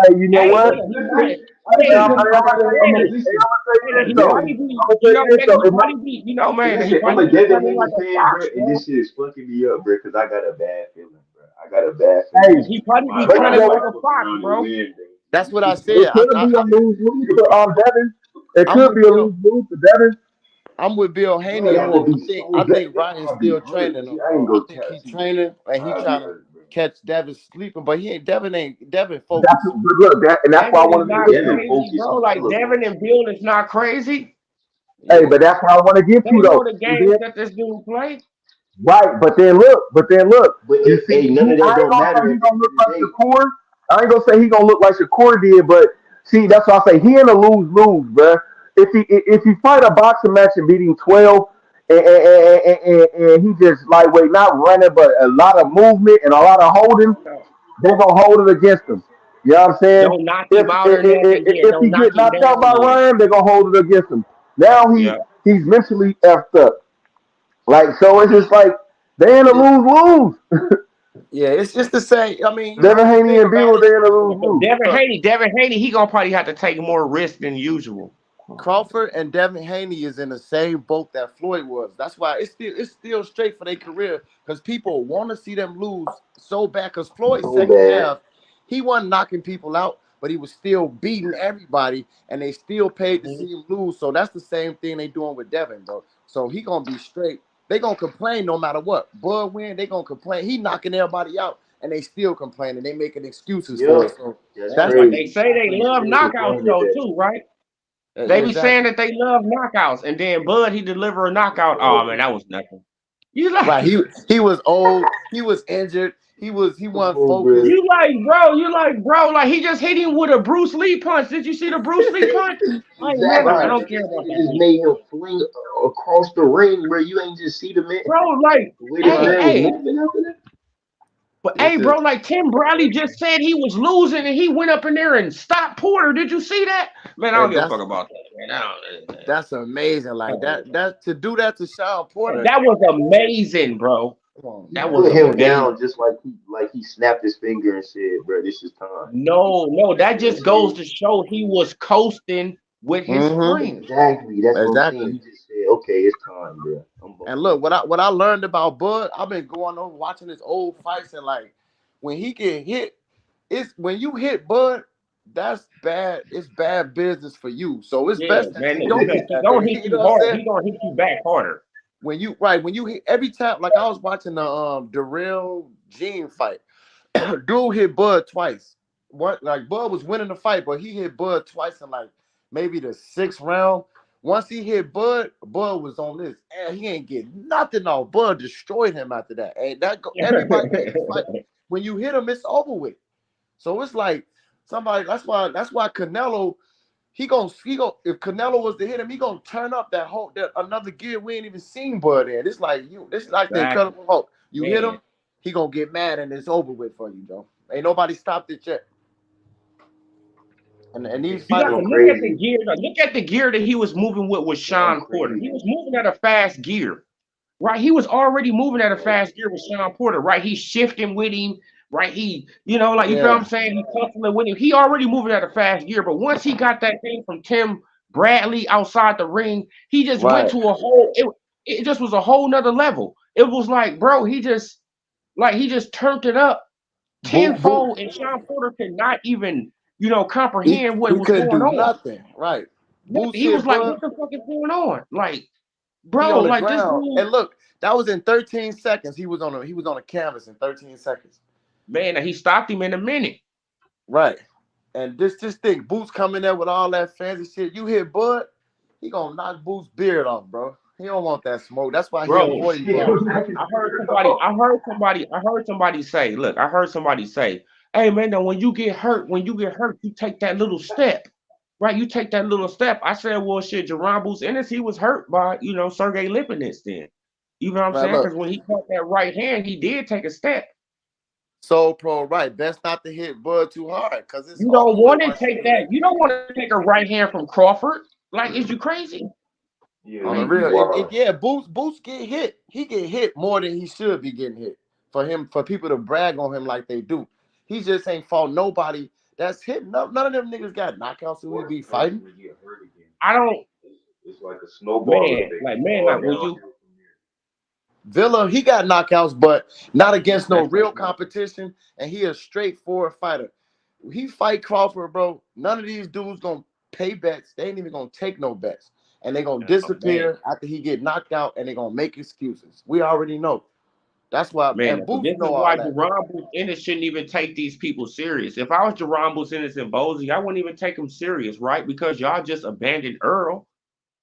Hey, you know Hey, what? man, he Hey, might. hey, Hey, I'm, he, hey, I'm, gonna, I'm, gonna, man, hey, Listen, I'm gonna say man, this he though. probably Devin. be, I'm gonna you say know, this man, though. he probably be, man, he Listen, I'm probably a be Devin running like Haney a fan, bro, fox, and man. this shit is fucking me up, bro, because I got a bad feeling, bro. I got a bad feeling Hey, that He probably be my but you trending know Ryan like what? might a fuck fox, around and bro. win, bro. That's what I It said. could be a lose lose for Devin. It I'm could with be a Bill. lose lose for Devin. I'm with Bill Bro, Haney that on it. would be I so bad. think That Ryan's I'll be still hurt. training See, him, I ain't bro. I gonna think tell. he's See, training and he I'll be trying to hurt, bro. catch Devin sleeping, but he ain't Devin That's focused. but look, and that's why I Devin is wanted to Bro, not get Devin you. crazy, focused. bro. He Like hella Devin focused, and bro. Bill is not crazy. Hey, Yeah. but that's why I want to get They you know though. the And games then, that this dude play. right, but then look. But You it see, ain't none of I that ain't don't gonna matter say he at the gonna end look of the like day. Shakur. I ain't gonna say he gonna look like Shakur did, but see, that's why I say he in a lose lose, bruh. If he fight a boxing match and beat him 12, and he just lightweight, not running, but a lot of movement and a lot of holding, No. they're gonna hold it against him. You know what I'm saying? Don't knock If him out or if, nothing. Yeah, if he don't knock get him knocked out down. by Yeah. Ryan, they're gonna hold it against him. Now Yeah. he's mentally effed up. Like so, it's just like they in a It, lose lose. yeah, it's just the same. I mean, Devin you Haney think and about Bill, it. they in a lose lose. Look, Devin Haney, he gonna probably have to take more risk than usual. Crawford and Devin Haney is in the same boat that Floyd was. That's why it's still straight for their career because people want to see them lose so bad. Because Floyd's So second bad. half, he wasn't knocking people out, but he was still beating everybody, and they still paid to Mhm. see him lose. So that's the same thing they doing with Devin, bro. So he gonna be straight. They gonna complain no matter what. Bud win, they gonna complain. He knocking everybody out, and they still complaining. They making excuses for Yep. it. So That's Yeah, that's but the they crazy. say I they can't love stand knockouts complaining at though that too, shit. right? They yeah, be saying exactly. that they love knockouts, and then Bud he deliver a knockout. Oh man, Exactly. that was nothing. You Right. like He was old. He was injured. He Come wasn't on, bro. focused. you like bro, like he just hit him with a Bruce Lee punch. Did you see the Bruce Lee punch? I ain't never. I Exactly, Right. bro. don't This care about nigga that just one, made him fling across the ring, bro. You ain't just see the man. bro. Like, The way this hey, Right. man was hey, moving after that. but It's hey, bro, just like Tim Bradley just said he was losing, and he went up in there and stopped Porter. Did you see that? Man, I don't and give a fuck about that. Man, that's amazing. Like that to do that to Sean Porter. that was amazing, bro. Come on, He That man. was put him down amazing. just like he snapped his finger and said, "Bro, this is time." No, that You know what I'm just goes saying? to show he was coasting with his Mm-hmm. friends. Exactly. That's what I'm saying. Exactly. He just said, "Okay, it's time, bro. I'm And bucking look, out." what I learned about Bud, I've been going over watching his old fights and like when he get hit, it's when you hit Bud, that's bad. It's bad business for you. So it's Yeah, best that man. you don't If get he that don't thing. hit You you know what I'm hard, saying? he gonna hit you back harder. When you hit every time, like I was watching the Darrell Jean fight. Dude hit Bud twice. What like Bud was winning the fight, but he hit Bud twice in like maybe the sixth round. Once he hit Bud, Bud was on this. And he ain't getting nothing off. Bud destroyed him after that. And everybody made the fight. When you hit him, it's over with. So it's like somebody. That's why Canelo. He go if Canelo was to hit him, he gonna turn up that another gear we ain't even seen Bud in. It's like you. It's like the Exactly, Incredible Hulk. You hit man. him, he gonna get mad and it's over with for you, Joe. Ain't nobody stopped it yet. And these You You got know, to fighters, look at the crazy. gear. Look at the gear that he was moving with You know, I'm Sean Porter. He crazy. was moving at a fast gear, right? He was already moving at a Right. fast gear with Sean Porter, right? He's shifting with him, right? Like you feel what I'm yeah, saying? He's constantly with him. He already moving at a fast gear, but once he got that thing from Tim Bradley outside the ring, he just went right. to a whole. It just was a whole nother level. It was like, bro, he just turned it up Boot, boot. tenfold, and Sean Porter could not even, He comprehend what he was couldn't going do on. nothing. Right. Boots He was hit like, Bud. "What the fuck is going on?" Like, He bro, on the like this ground. dude, And look, that was in 13 seconds. He was on a canvas in 13 seconds. man, he stopped him in a minute, Right. And just think, Boots coming there with all that fancy shit. You hit Bud, he gonna knock Boots' beard off, bro. He don't want that smoke. That's why he bro. avoiding Yeah, Bud. I heard somebody say, look, I heard somebody say, "Hey, man, now when you get hurt, you take that little step." Right, you take that little step. I said, well, shit, Jerron Boots Ennis, he was hurt by, Sergey Lipinets then. You know what I'm Right, saying? Because look. when he caught that right hand, he did take a step. So pro right. Best not to hit Bud too hard because it's You over don't with want to once you take hit him. that. You don't want to take a right hand from Crawford. Like, is you crazy? yeah, On the he real, wild. yeah, Boots get hit. He get hit more than he should be getting hit. for people to brag on him like they do. He just ain't fought nobody that's hitting up. None of them niggas got knockouts who we be fighting. I don't, It's like a snowball man, effect. like It's man, all like when downhill you, from there. Villa, he got knockouts, but not against no that's like, real competition. And he a straightforward fighter. He fight Crawford, bro. None of these dudes gonna pay bets. They ain't even gonna take no bets. And they gonna man, disappear after he get knocked out, and they gonna make excuses. We already know. That's why, man. and But Boots this is know all why that. Jerron Ennis shouldn't even take these people serious. If I was Jerron Ennis and Bozy, I wouldn't even take them serious, right? Because y'all just abandoned Earl.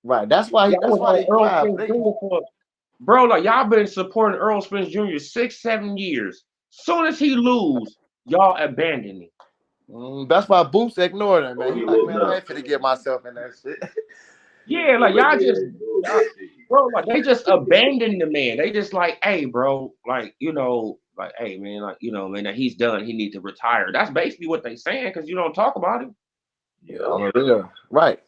Right. That's why Y'all was they on Earl quiet. Spence Jr. for, bro, like y'all been supporting Earl Spence Jr. 6, 7 years. Soon as he lose, y'all abandon him. That's why Boots ignored him, man. He Cody like, was man, I not ain't finna get myself in that shit. Yeah, like Cody y'all did just, do y'all, that shit. bro, like they just abandoned the man. They just like, hey, bro, like like, hey, man, like man, that he's done. He need to retire. That's basically what they saying because you don't talk about him. Yeah. Yeah. Right.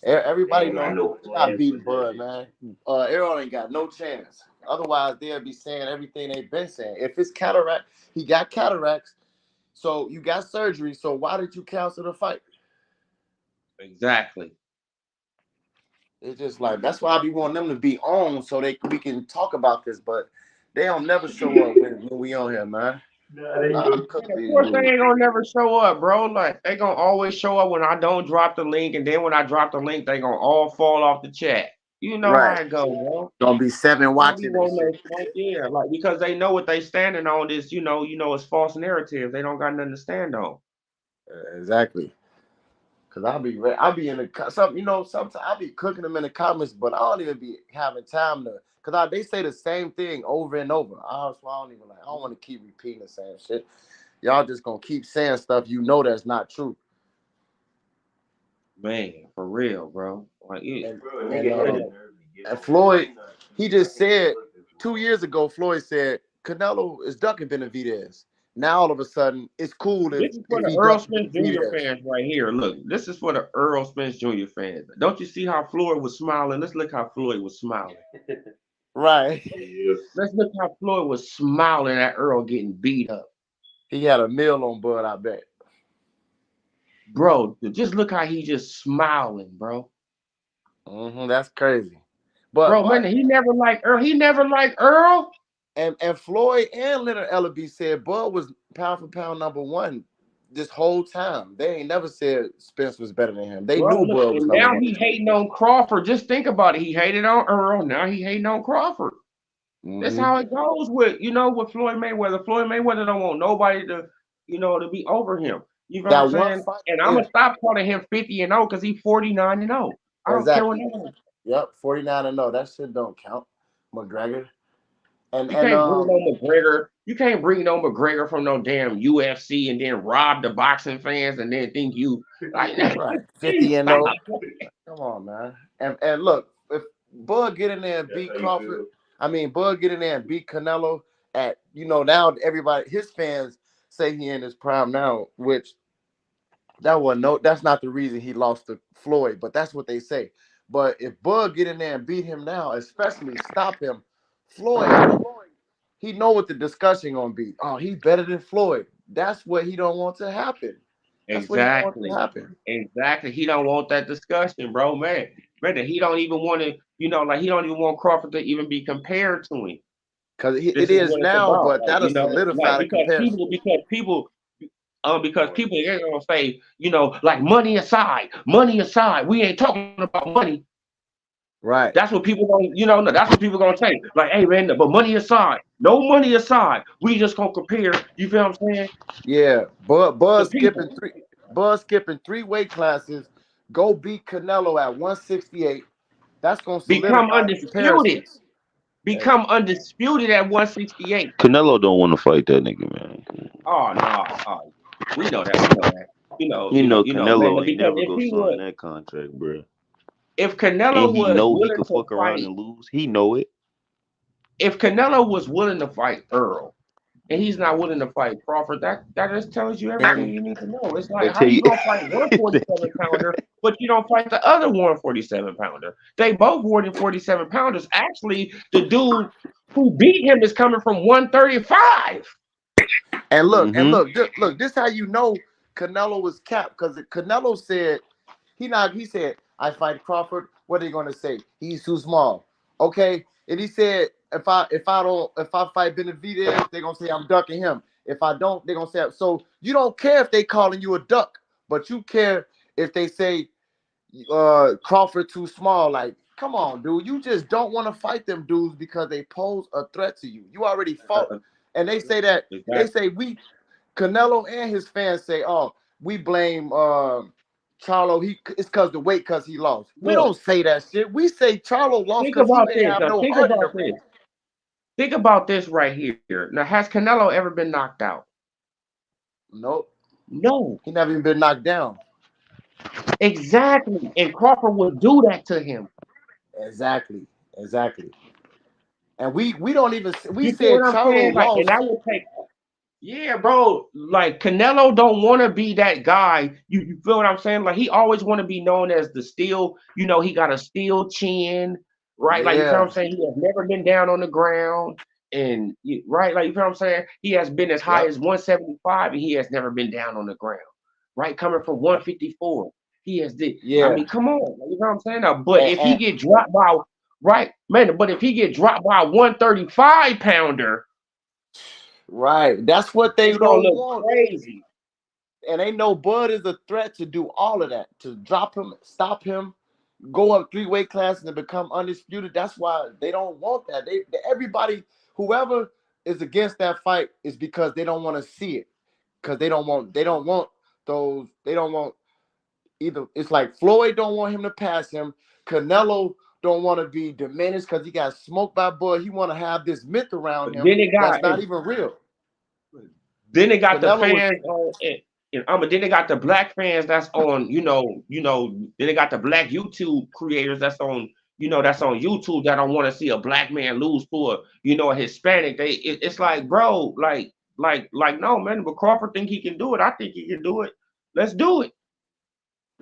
They Everybody ain't know got he no not plans for beating that Bud, shit. man. Errol ain't got no chance. Otherwise, they'll be saying everything they've been saying. If it's cataract, he got cataracts. So you got surgery. So why did you cancel the fight? Exactly. It's just like that's why I be wanting them to be on so we can talk about this, but they don't never show up when we on here, man. Nah, they Nah, I'm do. cooking And of these course, they dudes. ain't gonna never show up, bro. Like they gonna always show up when I don't drop the link, and then when I drop the link, they gonna all fall off the chat. You know how Right. it go, bro. Gonna be 7 Don't be watching this wanting shit. no smoke, yeah. Like because they know what they standing on is, it's false narrative. They don't got nothing to stand on. Exactly. Cause I'll be in the some sometimes I'll be cooking them in the comments, but I don't even be having time to. Cause they say the same thing over and over. I don't even like. I don't want to keep repeating the same shit. Y'all just gonna keep saying stuff that's not true. Man, for real, bro. Like And Bro, a and nigga had the nerve to get and on here. Floyd, He not he he not just even said looked at you. 2 years ago. Floyd said Canelo is ducking Benavidez. Now all of a sudden it's cool this is for if the he Earl ducks Spence Jr. Benavidez. fans right here. Look, this is for the Earl Spence Jr. fans. Don't you see how Floyd was smiling? Let's look how Floyd was smiling. Right. Yeah. Let's look how Floyd was smiling at Earl getting beat up. He had a meal on Bud, I bet. Bro, just look how he just smiling, bro. That's crazy. But Bro, man, he never liked Earl. He never liked Earl. and Floyd and Leonard Ellaby said Bud was pound for pound #1 this whole time. They ain't never said Spence was better than him. They Bro, knew look, Bud was and number now one. he hating on Crawford. Just think about it. He hated on Earl. Now he hating on Crawford. That's Mm-hmm. how it goes with Floyd Mayweather. Floyd Mayweather don't want nobody to be over him. You know what I'm That one saying? fight, And I'm yeah, gonna stop calling him 50-0 because he's 49-0. I don't care what exactly. nobody. Yep, 49-0. That shit don't count. McGregor You and can't bring no McGregor. You can't bring no McGregor from no damn UFC and then rob the boxing fans and then think you like right, please 50 and stop. 0. Come on, man. And look, if Bud get in there and That's beat how you Crawford, feel. I mean Bud get in there and beat Canelo at now everybody his fans say he in his prime now, which that's not the reason he lost to Floyd, but that's what they say. But if Bud get in there and beat him now, especially stop him, Floyd, he know what the discussion gonna be. Oh, he better than Floyd. That's what he don't want to happen. That's what he don't want to Exactly. happen. Exactly. He don't want that discussion, bro, man. Brother, he don't even want to, like he don't even want Crawford to even be compared to him. Because This it is is what it's now, about. but Like, that'll like solidify the comparison. because people they're gonna say, like money aside, we ain't talking about money. Right. That's what people gonna, that's what people gonna say. Like, hey man, but money aside, no money aside, we just gonna compare. You feel what I'm saying? Yeah. The people Bud skipping 3 weight classes. Go beat Canelo at 168. That's gonna become solidify the undisputed, comparisons. And become undisputed at 168. Canelo don't want to fight that nigga, man. Oh no, we know that, we know that. You know Man. Canelo ain't Because never go sign that contract, bro. if And Canelo he was know he willing could to fuck around fight, and lose. He know it. if Canelo was willing to fight Earl, and he's not willing to fight Crawford, that just tells you everything then you need to know. It's like That how tell you. you gonna fight one Thank 47 you. pounder, but you don't fight the other 147 pounder. They both 147 pounders. Actually, the dude who beat him is coming from 135. And Mm-hmm. look, this how you know Canelo was capped, because Canelo said he said, I fight Crawford, what are they gonna say? He's too small. Okay. And he said, if I fight Benavidez, they're gonna say I'm ducking him. If I don't, they're gonna say so. You don't care if they calling you a duck, but you care if they say Crawford too small. Like, come on, dude. You just don't want to fight them dudes because they pose a threat to you. You already fought. And they say that we Canelo and his fans say, oh, we blame Charlo. It's because he lost. We Look, don't say that shit. We say Charlo lost think because he about ain't this. have Now, no think heart in the about ring. this. Think about this right here. Now, has Canelo ever been knocked out? Nope. No. He never even been knocked down. Exactly. And Crawford would do that to him. Exactly. And we don't even we You see said what I'm saying? Charlo Like, and lost. that would take. Yeah, bro. Like Canelo don't want to be that guy. You feel what I'm saying? Like he always want to be known as the steel. You know, he got a steel chin, right? Like you feel what Yeah. I'm saying? He has never been down on the ground, and right, like you feel what I'm saying? He has been as high Yep. as 175, and he has never been down on the ground. Right, coming from 154, he has did. I Yeah. mean, come on, you know what I'm saying? Now, but if he And get dropped by right, man, but if he get dropped by a 135 pounder, right. That's what they it's gonna don't look want. crazy. And they know Bud is a threat to do all of that, to drop him, stop him, go up 3 weight classes and become undisputed. That's why they don't want that. Everybody, whoever is against that fight is because they don't want to see it. Because they don't want either. It's like Floyd don't want him to pass him. Canelo don't want to be diminished because he got smoked by Bud. He want to have this myth around But him then it that's got not even real. the Canelo was fans on it. Then they got the black fans that's on, then they got the black YouTube creators that's on YouTube that don't want to see a black man lose to a Hispanic. It's like, bro, like no man, but Crawford think he can do it. I think he can do it. Let's do it.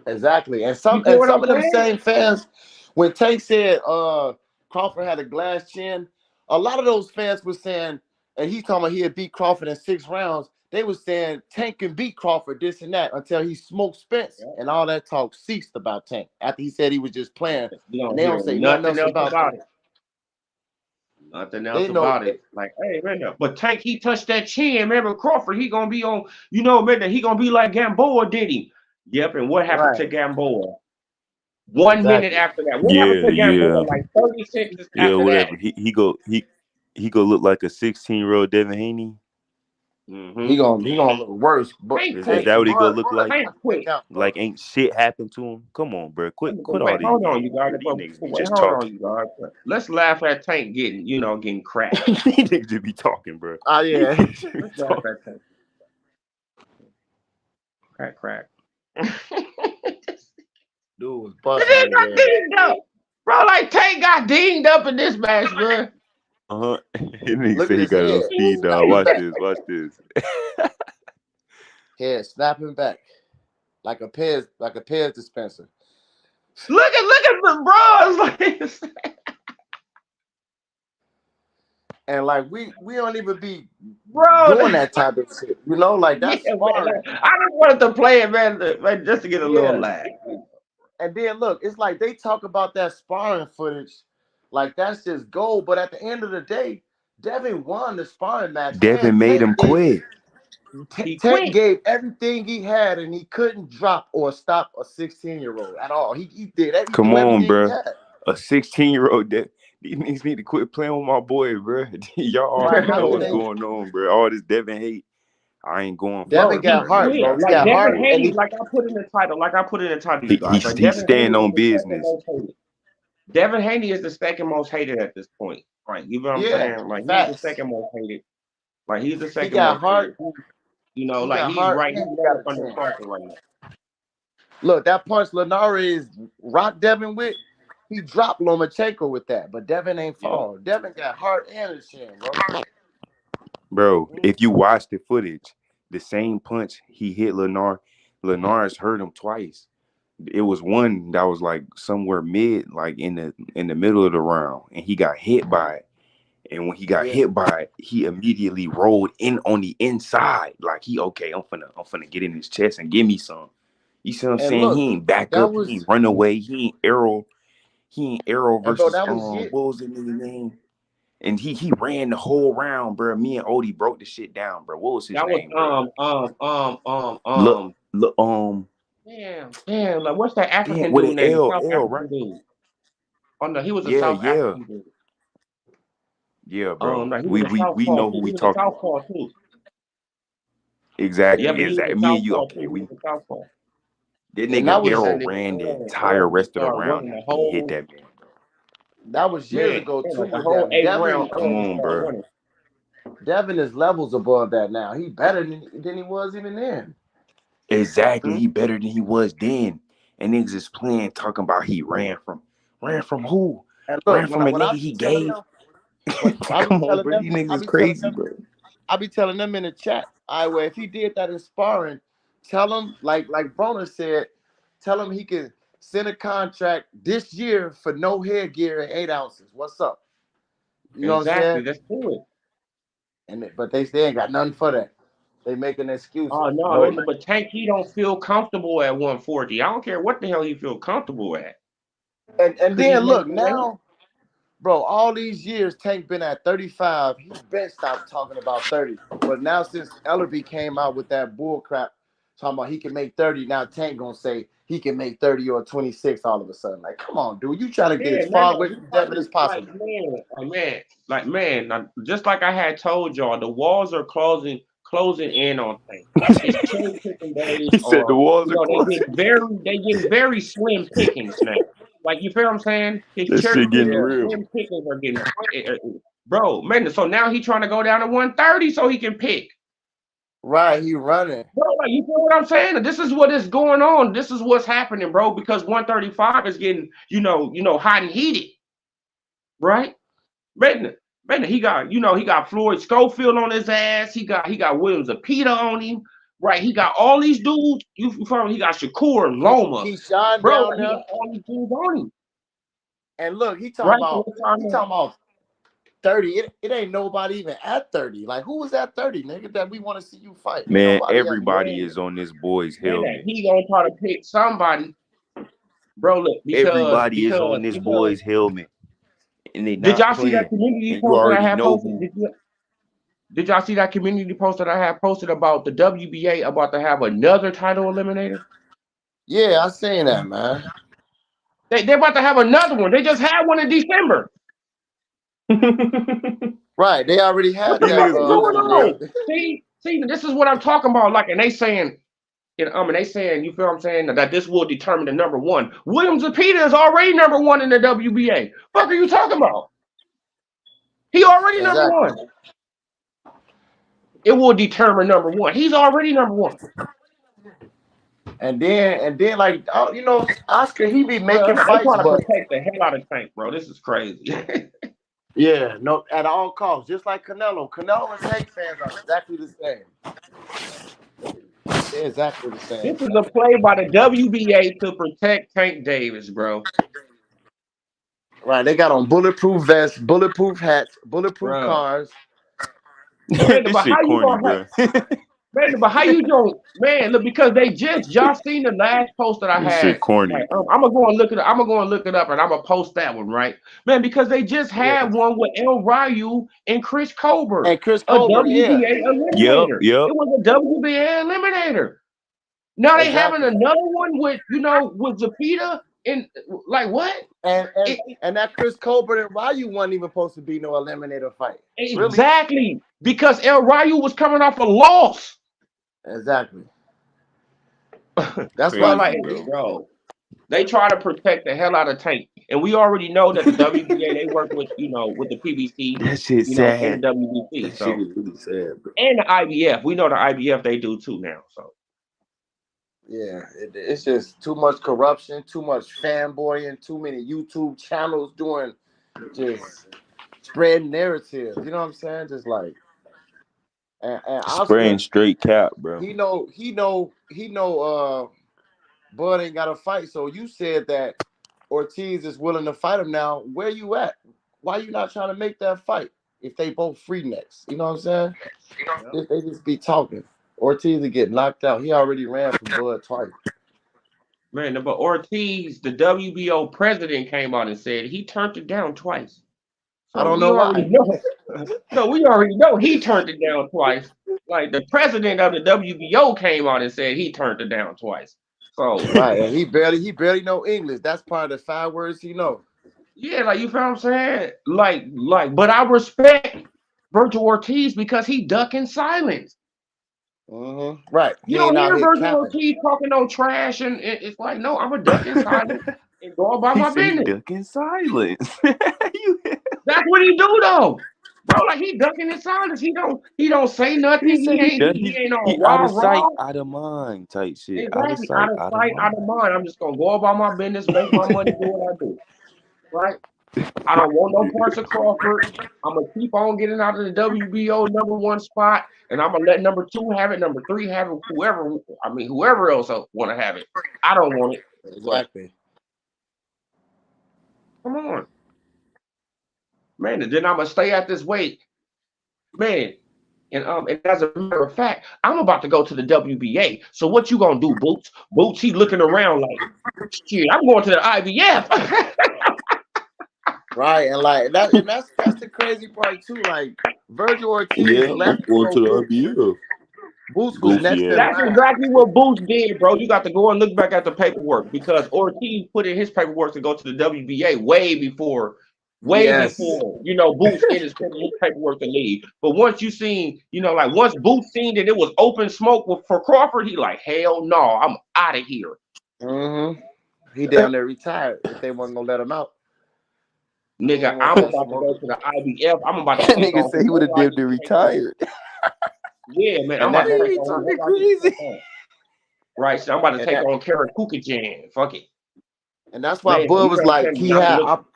exactly. And You some feel and what some I'm of them saying? same fans, when Tank said Crawford had a glass chin, a lot of those fans were saying, and he's talking about he had beat Crawford in 6 rounds. They were saying Tank can beat Crawford, this and that, until he smoked Spence, Yeah. and all that talk ceased about Tank after he said he was just playing. You And don't they hear don't say nothing nothing else else about about that. it. Nothing else They know. about it. Like, hey, man, but Tank, he touched that chin. Remember, Crawford, he gonna be on, man, he gonna be like Gamboa, did he? Yep, and what happened to Right. Gamboa? 1 minute Exactly. after that. What happened Yeah, to Gamboa? yeah, Like 30 seconds yeah. after that. Whatever. He go look like a 16-year-old Devin Haney. He Mm-hmm. gonna look worse. But Tank Is quit. that Tank, what he go Bud, look like? Tank quit. Tank out, bro. Like ain't shit happened to him? Come on, bro. Quit all Wait, these. hold on, you guys. These niggas be Wait, just hold on, talking. you guys. Let's laugh at Tank getting cracked. These niggas just be talking, bro. Oh These yeah. niggas just be Let's laugh talking. at Tank. Crack. Dude was This busting nigga his got ass. dinged up. Bro, like Tank got dinged up in this match, bro. His nigga Look say at he his got it on head. speed Snap dial. him Watch back. this. Watch this. Head snapping back. Like a Pez dispenser. Look at the bro. It's like, And like we don't even be bro. doing that type of shit. Like Yeah, that's man. sparring. Like, I just wanted to play it, man, just to get a little Yeah. laugh. And then look, it's like they talk about that sparring footage, like that's just gold. But at the end of the day, Devin won the sparring match, and Devin made him quit. He Tank quit. gave everything he had, and he couldn't drop or stop a 16-year-old at all. He Come threw on, everything he bro. had. A 16-year-old that these niggas need to quit playing with my boy, bro. Y'all Right? already How know can what's they? going on, bro. All this Devin hate. I ain't going for Devin Bro, it, he got bro. He heart, quit. bro. He Like got got Devin heart, quit. and Haney, he like I put in the title, you guys. He's Like he's Devin staying Haney on is the second business. most hated. Devin Haney is the second most hated at this point. Right. You know what I'm yeah, saying? Like he's the facts. second most hated. Like he's the He second got most heart. hated. He Like got he's heart, right. He's and he right got up a under chin. Crawford right now. Look, that punch Lenare is rock Devin with. He dropped Lomachenko with that, but Devin ain't Yep. fall. Devin got heart and a chin, bro. Bro, if you watch the footage, the same punch he hit Lenar's hurt him twice. It was one that was like somewhere mid, like in the middle of the round, and he got hit by it. And when he got Yeah. hit by it, he immediately rolled in on the inside. Like I'm finna get in his chest and give me some. You see what I'm And saying? look, He ain't back that up, he was ain't run away, he ain't arrow and bro, versus that was what was the nigga name? And he ran the whole round, bro. Me and Odie broke the shit down, bro. What was his That was name, bro? um. Look, Damn. Like, what's that damn, African with dude an name? The South L, right? African dude. Oh no, he was a Yeah, South yeah, African dude. yeah, bro. No, he was a We Southpaw know too. who He we was a talking about. Southpaw too. Yeah, Exactly, but he was a exactly. Me and you, Southpaw okay. too. He was a Southpaw. That and nigga that Man, was that arrow nigga ran the ran, entire bro. He rest of the started round running the after he hit whole that man, bro. years ago man, too like the with whole Devin. 8 round. Come He on, started bro. running. Devin is levels above that now. He better than he was even then. Exactly. Hmm? He better than he was then. And niggas is playing talking about he ran from who? And look, Ran from a when I nigga be he telling gave. them, when I be Come on, telling bro. them, These niggas I is be telling crazy, them, bro. I be telling them in the chat. I well, if he did that in sparring, tell him like Broner said, tell him he can send a contract this year for no headgear and 8 ounces. What's up? You know what I'm Exactly. saying? Let's do it. But they ain't got nothing for that. They making excuses. Oh no, No, listen, but Tank, he don't feel comfortable at 140. I don't care what the hell he feel comfortable at. and Could he then make look the weight? now. Bro, all these years Tank been at 35. He been stopped talking about 30. But now since Ellerby came out with that bull crap, talking about he can make 30, now Tank gonna say he can make 30 or 26 all of a sudden. Like, come on, dude. You trying to get Yeah, as no, far no, away he from Devin as probably possible. now, just like I had told y'all, the walls are closing in on Tank. His cherry picking days He said the are, walls are they closing. getting very slim pickings now. Like, you feel what I'm saying? His That cherry shit getting picking Yeah. real. slim pickings are getting, bro, man. So now he trying to go down to 130 so he can pick. Right, he running. Bro, like, you feel what I'm saying? This is what is going on. This is what's happening, bro. Because 135 is getting, hot and heated, right? Man, he got Floyd Schofield on his ass. He got Williams Apita on him, right? He got all these dudes. You feel me? He got Shakur and Loma, Keyshawn bro. down Like, he there. got all these dudes on him, And look, he talking right? about 30. It ain't nobody even at 30. Like, who was at 30, nigga, that we want to see you fight? Ain't Man, nobody at everybody 30. Man, is on this boy's man, helmet. he gonna try to pick somebody, bro. Look, Everybody is on this because boy's helmet. And they did not y'all see that playing. community And you post that I already had know posted? who. Did y'all see that community post that I had posted about the WBA about to have another title eliminator? Yeah, I seen that, man. They're about to have another one. They just had one in December. Right. They already What had the These that fuck is niggas going goofy, bro. on? See, this is what I'm talking about. Like, and they saying, you feel what I'm saying, that this will determine the number one. Williams and Peter is already number one in the WBA. Fuck are you talking about? He already number exactly. one. It will determine number one. He's already number one. And then like Oscar, he be Bro, making they fights, trying to but protect the hell out of Tank, bro. This is crazy. yeah, no, at all costs. Just like Canelo. Canelo and Tank fans are exactly the same. They're exactly the This same. is a play by the WBA to protect Tank Davis, bro. Right. They got on bulletproof vests, bulletproof hats, bulletproof Bro. cars. Man, This but how shit you corny, gonna bro. man, but how you don't man, look, because y'all seen the last post that I This shit had. corny. Like, I'm gonna go and look it up. I'm gonna go and look it up and I'm gonna post that one, right? Man, because they just Yeah. had one with El Ryu and Chris Colbert, And Chris a Colbert, yeah. WBA Yep, eliminator. yep. It was a WBA eliminator. Now they having Exactly. another one with Zapita and like what? And and It, and that Chris Colbert and Ryu wasn't even supposed to be no eliminator fight. Really? exactly because El Ryu was coming off a loss. Exactly. That's Bro, why Crazy, like, bro. bro, they try to protect the hell out of Tank, and we already know that the WBA they work with, with the PBC, That shit and sad. the WBC. That shit So is really sad, bro. and the IBF, we know the IBF they do too now. So yeah, it's just too much corruption, too much fanboying, too many YouTube channels doing just spreading narratives. You know what I'm saying? Just like and Spraying Oscar, straight cap, bro. he know Bud ain't got to fight. So you said that Ortiz is willing to fight him now. Where you at? Why you not trying to make that fight? if they both free next. You know what I'm saying? Yep. They just be talking. Ortiz will get knocked out. He already ran for Bud twice. Man, but Ortiz, the WBO president, came out and said he turned it down twice. I So don't we know already why. know. No, we already know he turned it down twice. Like the president of the WBO came out and said he turned it down twice. So Right, and he barely know English. That's part of the 5 words he know. yeah, like you feel what I'm saying? But I respect Virgil Ortiz because he duck in silence. Right, You he ain't don't out hear here Virgil capping. Ortiz talking no trash, and it's like, no, I'm a duck in silence and go about He my said he business. ducking silence. That's what he do though. Bro, like he ducking in silence. He don't say nothing. He He said he ain't done. he ain't He on out of rah sight, rah. out of mind type shit. Out of Exactly. Out sight, of out of sight, out of mind. mind. I'm just gonna go about my business, make my money, do what I do. Right? I don't want no parts of Crawford. I'm gonna keep on getting out of the WBO #1 spot, and I'm gonna let #2 have it, #3 have it, whoever else want to have it. I don't want it, but Exactly. come on, man. And then I'm gonna stay at this weight, man. And as a matter of fact, I'm about to go to the WBA. So what you gonna do, Boots? Boots, he looking around like, shit. I'm going to the IBF. Right, and like that, and that's the crazy part too. Like Virgil Ortiz Yeah, I'm left going before to the Boots. IBF. Boots was next Goofy in ass. That's line. exactly what Boots did, bro. You got to go and look back at the paperwork because Ortiz put in his paperwork to go to the WBA way Yes. before, Boots in his paperwork to leave. But once you seen, like once Boots seen that it was open smoke for Crawford, he like, hell no, I'm out of here. He down there retired if they wasn't gonna let him out. He Nigga, ain't want I'm that about to go smoke. to the IBF. I'm about to That take nigga on said he would have whoever I damn need near to take on. retired. Yeah, man, I'm And about that to Why take you on talking whoever I need to crazy? take on. Right, so I'm about to and take that on Karen Kukajan. Fuck it. and that's why Man, Bud you was know what I'm like saying? Not look.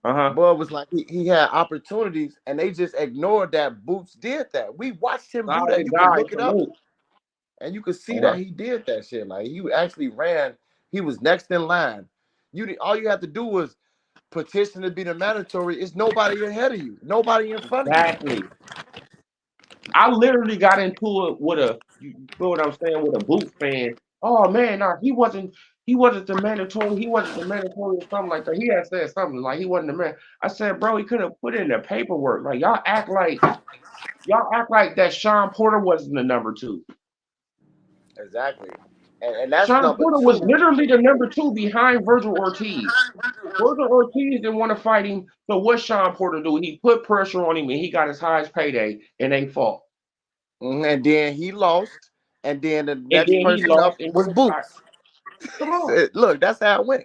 Uh-huh. Bud was like he had opportunities and they just ignored that Boots did that. We watched him do that. Solid You could guy, look it up salute. and you could see Uh-huh. that he did that shit. Like he actually ran. He was next in line. All you had to do was petition to be the mandatory. It's nobody ahead of you. Nobody in front of you. Exactly. I literally got into it with you feel what I'm saying, with a Boots fan. Oh man, nah, he wasn't the mandatory, or something like that. He had said something like he wasn't the man. I said, bro, he could have put in the paperwork. Like y'all act like that Sean Porter wasn't the #2. Exactly. And that's Sean number Porter was two. literally the #2 behind Virgil Ortiz. Virgil Ortiz didn't want to fight him. So what Sean Porter do? He put pressure on him and he got his highest payday and they fought. And then he lost. And then the And next then he person lost up and he was retired. Boots. Come on. Look, that's how it went.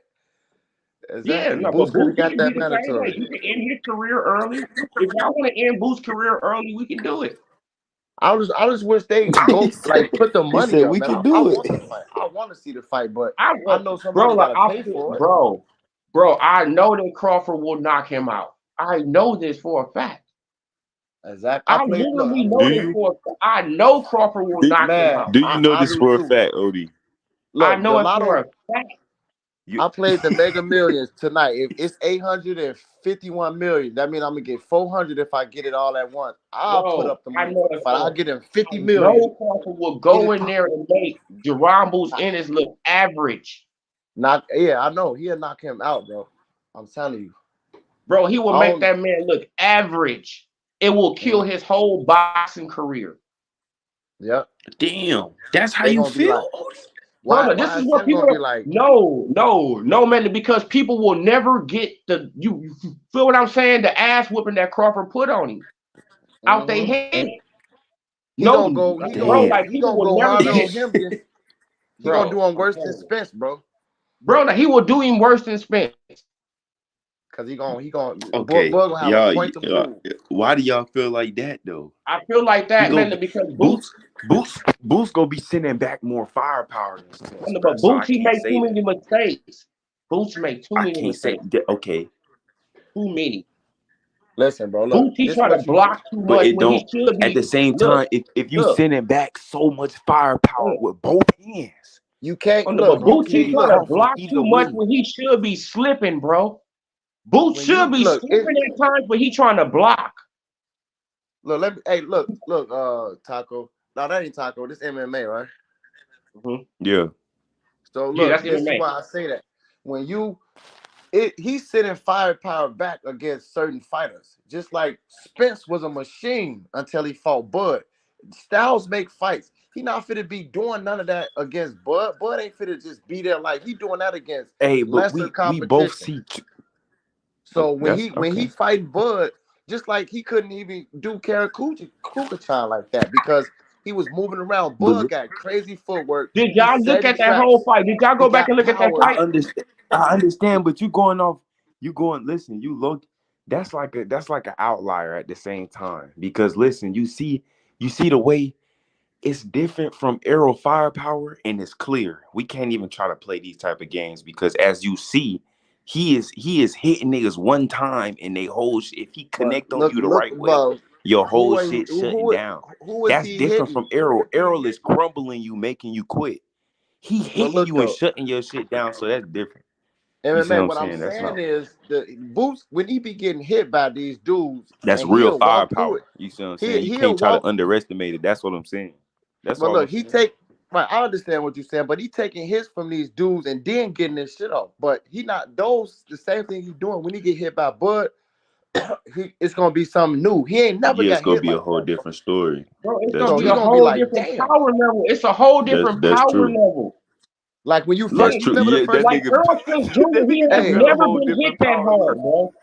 Yeah, Exactly. no, but Boots could have Boots, he got can be that the same way. mandatory. You can end his career early. If y'all want to end Boots' career early, we can do it. I just wish they he go said like put the he money said up, we man. can I do it. want the fight. I want to see the fight, but I I will, know bro. somebody got Like to I pay feel, for it. bro. I know that Crawford will knock him out. I know this for a fact. Exactly. I I played. literally Look, know Do this you for a fact. I know Crawford will do, knock him man, out. do you know I this do for a too. fact, Odie? I Look, the know it for lotto. a fact. You I played the Mega Millions tonight. If it's 851 million, that means I'm gonna get 400 if I get it all at once. I'll put Bro, up the I money know for the it fight. I'll for. get him I 50 million. know Crawford will Get go it in there popping. and make Jerombo's Ennis look average. Yeah, I know. He'll knock him out, bro. I'm telling you. Bro, he will I make don't. that man look average. It will kill Mhm. his whole boxing career. Yep. damn. That's how They you gonna be like, feel, Odie? Bro, why? look, this Why is is what Tim gonna people be like? no, man, because people will never get you feel what I'm saying? The ass whooping that Crawford put on him out they hmm head. He No, gonna go. bro, Damn. like He people gonna will go never harder on get him than he gonna do bro. on I'm worse than telling you. Spence, bro. Bro, like he will do him worse than Spence. Cause he gonna Bud Okay, gonna have a point to prove. why do y'all feel like that though? I feel like He that, gonna man, because Boots, Boots gonna be sending back more firepower than Spence, bro. But So I Boots, he can't make too say that. many mistakes. Boots make too I many can't say mistakes. that. Okay, Too many. Listen, bro. Look, Boots, he this is try to what you do. block too but much it when he don't. should At the be. same time, if you Look, sending back so much firepower look. with both hands, You can't But look. You Boots, he can't try it look. to come from block either too much way. when he should be slipping, bro. Boots When you should be look, slipping at times, but he trying to block. Look, Taco. No, that ain't Taco. This MMA, right? Hmm. Yeah. So Yeah, look, that's this is MMA. why I say that when he's sitting firepower back against certain fighters, just like Spence was a machine until he fought Bud. Styles make fights. He not fit to be doing none of that against Bud. Bud ain't fit to just be there like he doing that against Hey, but lesser we both competition. see. So when That's he okay. fighting Bud, just like he couldn't even do Kukachan like that because he was moving around. But Bud got crazy footwork. Did He y'all look setting at that whole traps. fight? Did y'all He go back and got look at that power. I fight? understand. I understand, but you going off. You going. Listen. You look. That's like an outlier at the same time because listen. You see the way it's different from arrow firepower and it's clear. We can't even try to play these type of games because as you see, he is hitting niggas one time and they whole if he But connect on you the look, right way, bro. your whole Who are you? shit shutting down. Who is That's he different hitting? from arrow. Arrow is crumbling you, making you quit. He But hitting look you and though, shutting your shit down, so that's different. You see what MMA. I'm What I'm saying? That's saying not is the Boots when he be getting hit by these dudes that's and real he'll walk through it. firepower. You see what I'm saying? You He'll can't try to walk. underestimate it. That's what I'm saying. That's But all look, I'm he saying. take right. I understand what you're saying, but he taking hits from these dudes and then getting his shit off. But he not those the same thing he doing when he get hit by Bud. It's gonna be something new. He ain't never Yeah, it's got gonna hit be a like whole that, bro. different story. Bro, it's That's gonna So be he a true. gonna be whole like, different damn. power level. It's a whole That's different that's power true. level. Like when you That's first Look, true. remember the Yeah, first. that like nigga, Earl Spence Jr., that he nigga has just Hey, said a never whole been hit different that power hard, level. bro.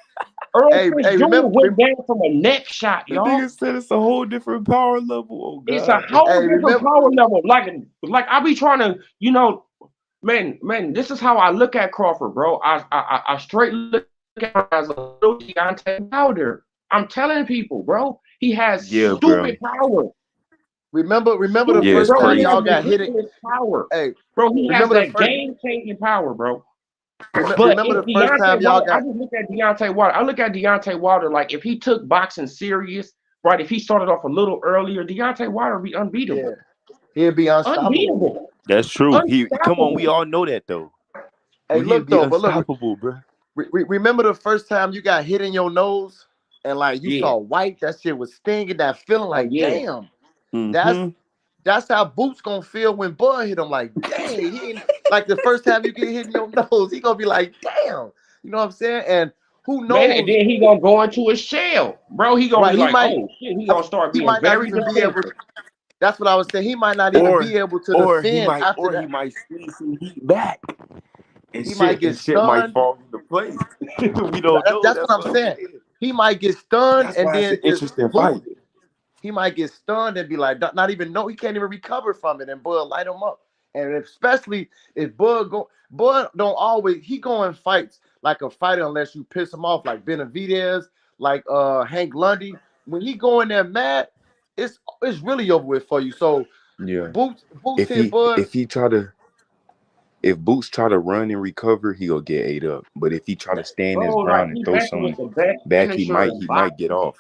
Earl Spence hey, Jr. remember, went down from a neck shot, The y'all. nigga said it's a whole different power level. Oh It's a God. whole hey, different remember. power level. Like I be trying to, man, this is how I look at Crawford, bro. I straight look at him as a little Deontay Wilder. I'm telling people, bro, he has Yeah, stupid bro. power. Remember the Yeah, Stupid, it's first bro. time He crazy. has y'all got hit it. ridiculous power. Hey, Bro, he has remember the that first. game-changing power, bro. But Remember if the first time Deontay y'all Wilder, I got. just look at Deontay Wilder. I look at Deontay Wilder like if he took boxing serious, right? If he started off a little earlier, Deontay Wilder would be Yeah, unbeatable. he'll be unstoppable. Unbeatable. That's true. He come on, we Unstoppable. all know that though. Hey, But he'd look be though, but look, unstoppable, bro. remember the first time you got hit in your nose and like you Yeah. saw white. That shit was stinging. That feeling Oh like, yeah. damn. That's Mm-hmm. that's how Boots gonna feel when Bud hit him. Like, dang, he ain't like the first time you get hit in your nose. He gonna be like, damn. You know what I'm saying? And who Man, and knows? then he gonna go into a shell, bro. He gonna Right? be like, oh shit, he gonna start He being might not very even be able. defensive. That's what I was saying. He might not even Or be able to or he defend might after or he that. might squeeze some heat back He might get and shit might stunned. fall into place. We don't know. That's what That's I'm what I'm saying. saying. He might get stunned That's and why it's an then just interesting lose fight. it. He might get stunned and be like, not even know he can't even recover from it, and Bud light him up. And especially if Bud don't always he go in fights like a fighter unless you piss him off, like Benavidez, like Hank Lundy. When he go in there mad, it's really over with for you. So Yeah. Boots If hit he Bud. if he try to if Boots try to run and recover, he gonna get ate up. But if he try to stand his Bro, like ground and he throw messing with something the best back, he finisher might in he might get boxing. off.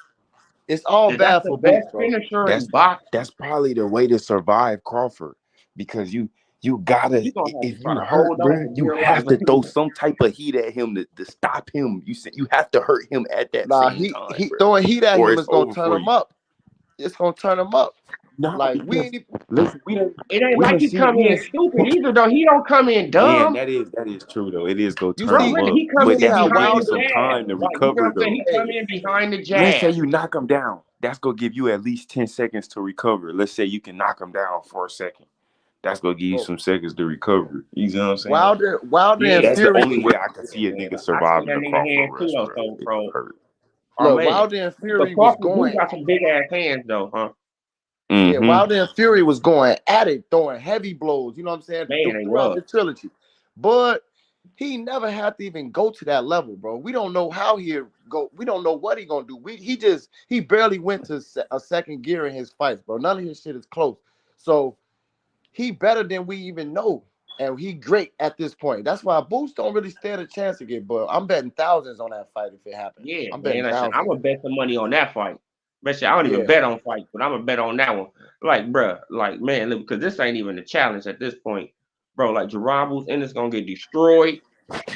It's all That's bad the for Boots, best bro. finisher in That's boxing. that's probably the way to survive Crawford because you gotta You gonna have to if try you to hurt, hold on bro, for you dear have life. to throw some type of heat at him to stop him. You have to hurt him at that Nah, same he time, he bro, throwing heat at or him it's is gonna over turn for him you. up. It's gonna turn him up. No, Like we because ain't even. listen, It ain't we like done he see come in stupid either though. He don't come in damn, dumb. that is true though. It is gonna You turn Bro, him see, really, up, he you come but see in that's how gonna give behind him the Wilder. some jab. time to Like, you know what recover I'm saying? though. He come Hey, in behind the Let's say jab. you knock him down. That's gonna give you at least 10 seconds to recover. Let's say you can knock him down for a second. That's gonna give you bro, some seconds to recover. You know what I'm saying? Wilder and Yeah, That's the Fury only was way I can yeah, see a man. nigga I see surviving that the nigga Crawford hands too rush, though, bro. so If he bro. hurt. Oh look. man. Wilder and But Fury was Crawford do going. got some big ass hands though, huh? Yeah, Mm-hmm. Wilder and Fury was going at it, throwing heavy blows. You know what I'm saying? Man, they Throughout was. the trilogy, but he never had to even go to that level, bro. We don't know how he go. We don't know what he gonna do. He barely went to a second gear in his fights, bro. None of his shit is close. So he better than we even know. And he great at this point. That's why Boots don't really stand a chance again. But I'm betting thousands on that fight if it happens. Yeah, I'm betting man. I said I'm thousands. gonna bet some money on that fight. Bet you I don't even Yeah. bet on fights, but I'm gonna bet on that one. Like, bruh, like man, look, because this ain't even a challenge at this point, bro. Like Jerome Boots and it's gonna get destroyed.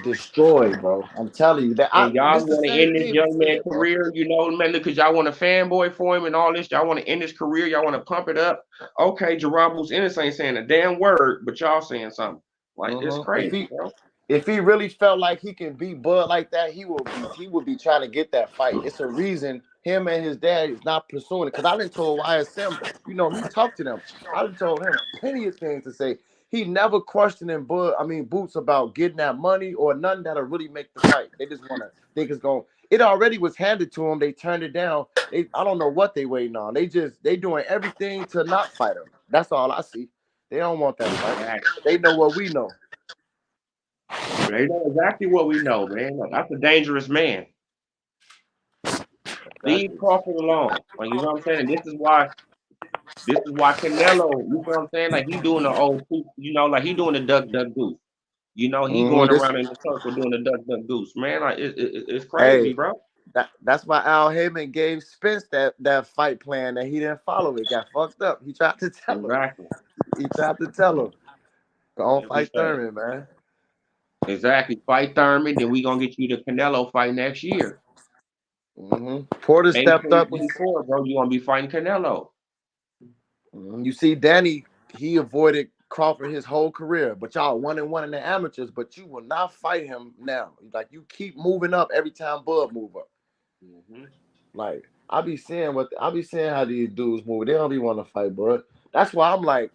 destroyed, bro. I'm telling you that. And y'all This the want to same end this thing we young man said, bro. career, man, because y'all want to fanboy for him and all this. Y'all want to end his career. Y'all want to pump it up. Okay, Jerome Bruce Ennis ain't saying a damn word, but y'all saying something. Like, it's If crazy, he bro. if he really felt like he can beat Bud like that, he would be trying to get that fight. It's a reason him and his dad is not pursuing it. Cause I didn't told YSM, he talked to them. I done told him plenty of things to say. He never questioning Boots about getting that money or nothing that'll really make the fight. They just wanna think it's going. It already was handed to them. They turned it down. I don't know what they waiting on. They doing everything to not fight him. That's all I see. They don't want that fight. Exactly. They know what we know. They know exactly what we know, man. Like, that's a dangerous man. Leave Exactly. Crawford alone. Like, you know what I'm saying? And this is why Canelo, you know what I'm saying? Like, he doing the old, like he doing the duck, duck, goose. He going This around in the circle doing the duck, duck, goose. Man, like, it's crazy, Hey, bro. that's why Al Heyman gave Spence that fight plan that he didn't follow. It got fucked up. He tried to tell him. Exactly. He tried to tell him. Go on, What we fight say? Thurman, man. Exactly. Fight Thurman, then we gonna get you the Canelo fight next year. Porter May stepped up. 2024, bro. You gonna be fighting Canelo. You see, Danny, he avoided Crawford his whole career, but y'all 1-1 in the amateurs. But you will not fight him now. Like you keep moving up every time Bud move up. Like I be seeing how these dudes move. They don't be want to fight, bro. That's why I'm like,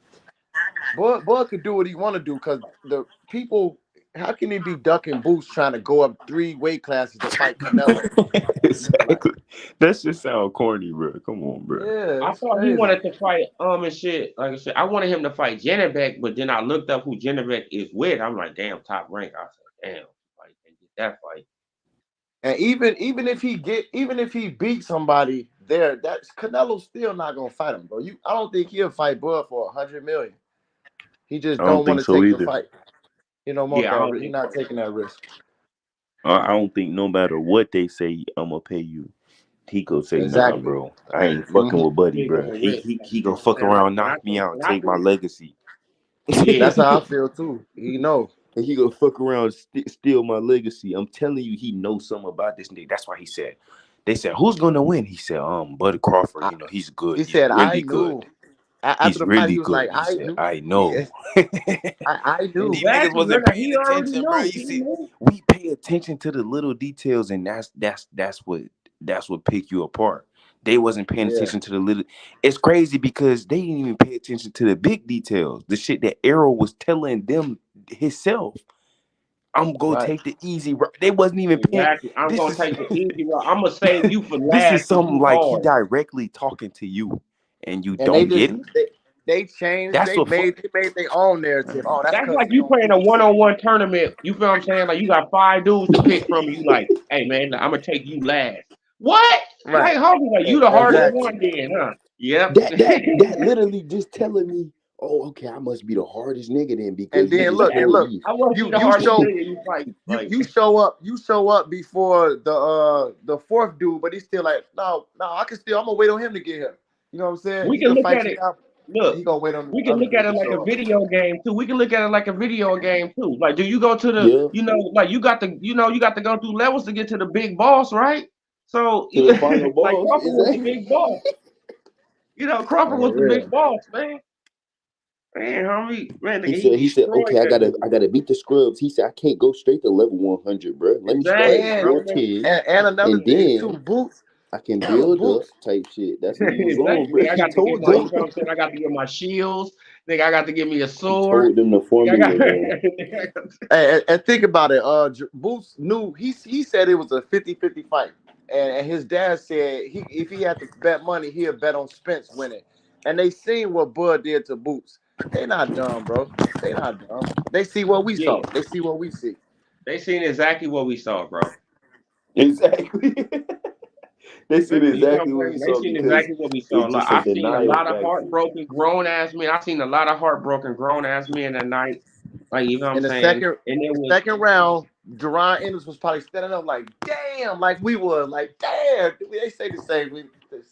Bud could do what he want to do because the people. How can he be ducking Boots trying to go up 3 weight classes to fight Canelo? Like, Exactly. That shit sound corny, bro. Come on, bro. yeah, I it's thought he crazy. wanted to fight and shit. Like I said, I wanted him to fight Janibek, but then I looked up who Janibek is with. I'm like, damn, top rank. I said, damn, like they get that fight. And even if he beat somebody there, that's Canelo's still not gonna fight him, bro. I don't think he'll fight Bud for 100 million. He just I don't don't want think to so take the either. fight. He don't want Yeah, I that. don't He's think not so. taking that risk. I don't think no matter what they say, I'm gonna pay you. He go say, nah, Exactly. bro. I ain't fucking hmm with Buddy, Big bro. on the He wrist. he Like, he you know gonna what I'm fuck saying? Like, around, and knock me out, and take my think, legacy. yeah, That's how I feel too. He know. And he gonna fuck around, steal my legacy. I'm telling you, he knows something about this nigga. That's why he said. They said, "Who's gonna win?" He said, Buddy Crawford. I, He's good. he He's said, "I really good. knew." After He's the fight, really he was good." like, He "I said, knew." "I Yeah, know." I And knew. these niggas exactly. wasn't Bro. paying He already attention, bro. knew. You He see, knew. we pay attention to the little details, and that's what pick you apart. They wasn't paying Yeah, attention to the little. It's crazy because they didn't even pay attention to the big details. The shit that Arrow was telling them himself. I'm gonna right. take the easy route. They wasn't even paying. Exactly. I'm This gonna is take the easy route. I'm gonna save you for this last is because something you like he hard. directly talking to you, and you And they don't get just him. they changed. That's They what fuck. made their own narrative. Oh, that's That's because like he you don't playing do a this. one-on-one tournament. You feel what I'm saying? Like you got 5 dudes to pick from. You like, hey man, I'm gonna take you last. What? Right. Like, hold on, like you the hardest Exactly. one then, huh? Yep. That literally just telling me, oh, okay, I must be the hardest nigga then And because you then just look, Exactly. told me. I want to be you the you hardest show nigga you fight. Like, you show up before the fourth dude, but he's still like, no, I'm gonna wait on him to get here. You know what I'm saying? we He can can look fight at you it. now, but he Look, gonna wait on we the can other look at dude it to like a show up. video game too. We can look at it like a video game too. Like, do you go to the, Yeah, like you got to go through levels to get to the big boss, right? So, to the final like boss. Crawford was the Exactly. big boss. Crawford was Oh, the big real. boss, man. Man, homie, man, nigga, He he said, destroyed okay, I that gotta dude. I gotta beat the scrubs. He said, I can't go straight to level 100, bro. Let me start at Exactly, And bro. Man. 410, another and thing too, then Boots, I can build up Boots. type shit. That's what he was on, Exactly. bro. Nigga, I He got to get told my, you them. know what I'm saying? I got to get my shields. Nigga, I got to get me a He sword. told them the Nigga, I got. formula, bro. And think about it. Boots knew he said it was a 50-50 fight, and his dad said if he had to bet money, he'd bet on Spence winning. And they seen what Bud did to Boots. They not dumb, bro. They not dumb. They see what we Yeah, saw. They see what we see. they seen exactly what we saw, bro. Exactly. They said You know what exactly I'm what we saying? They saw seen because exactly what we saw. it's Like just a I seen a denial lot of factor. heartbroken grown ass men. I seen a lot of heartbroken grown ass men that night. Like you know what I'm In the saying? second And it was second round, Deron Ennis was probably standing up like, damn, like we were, like, damn. They say the same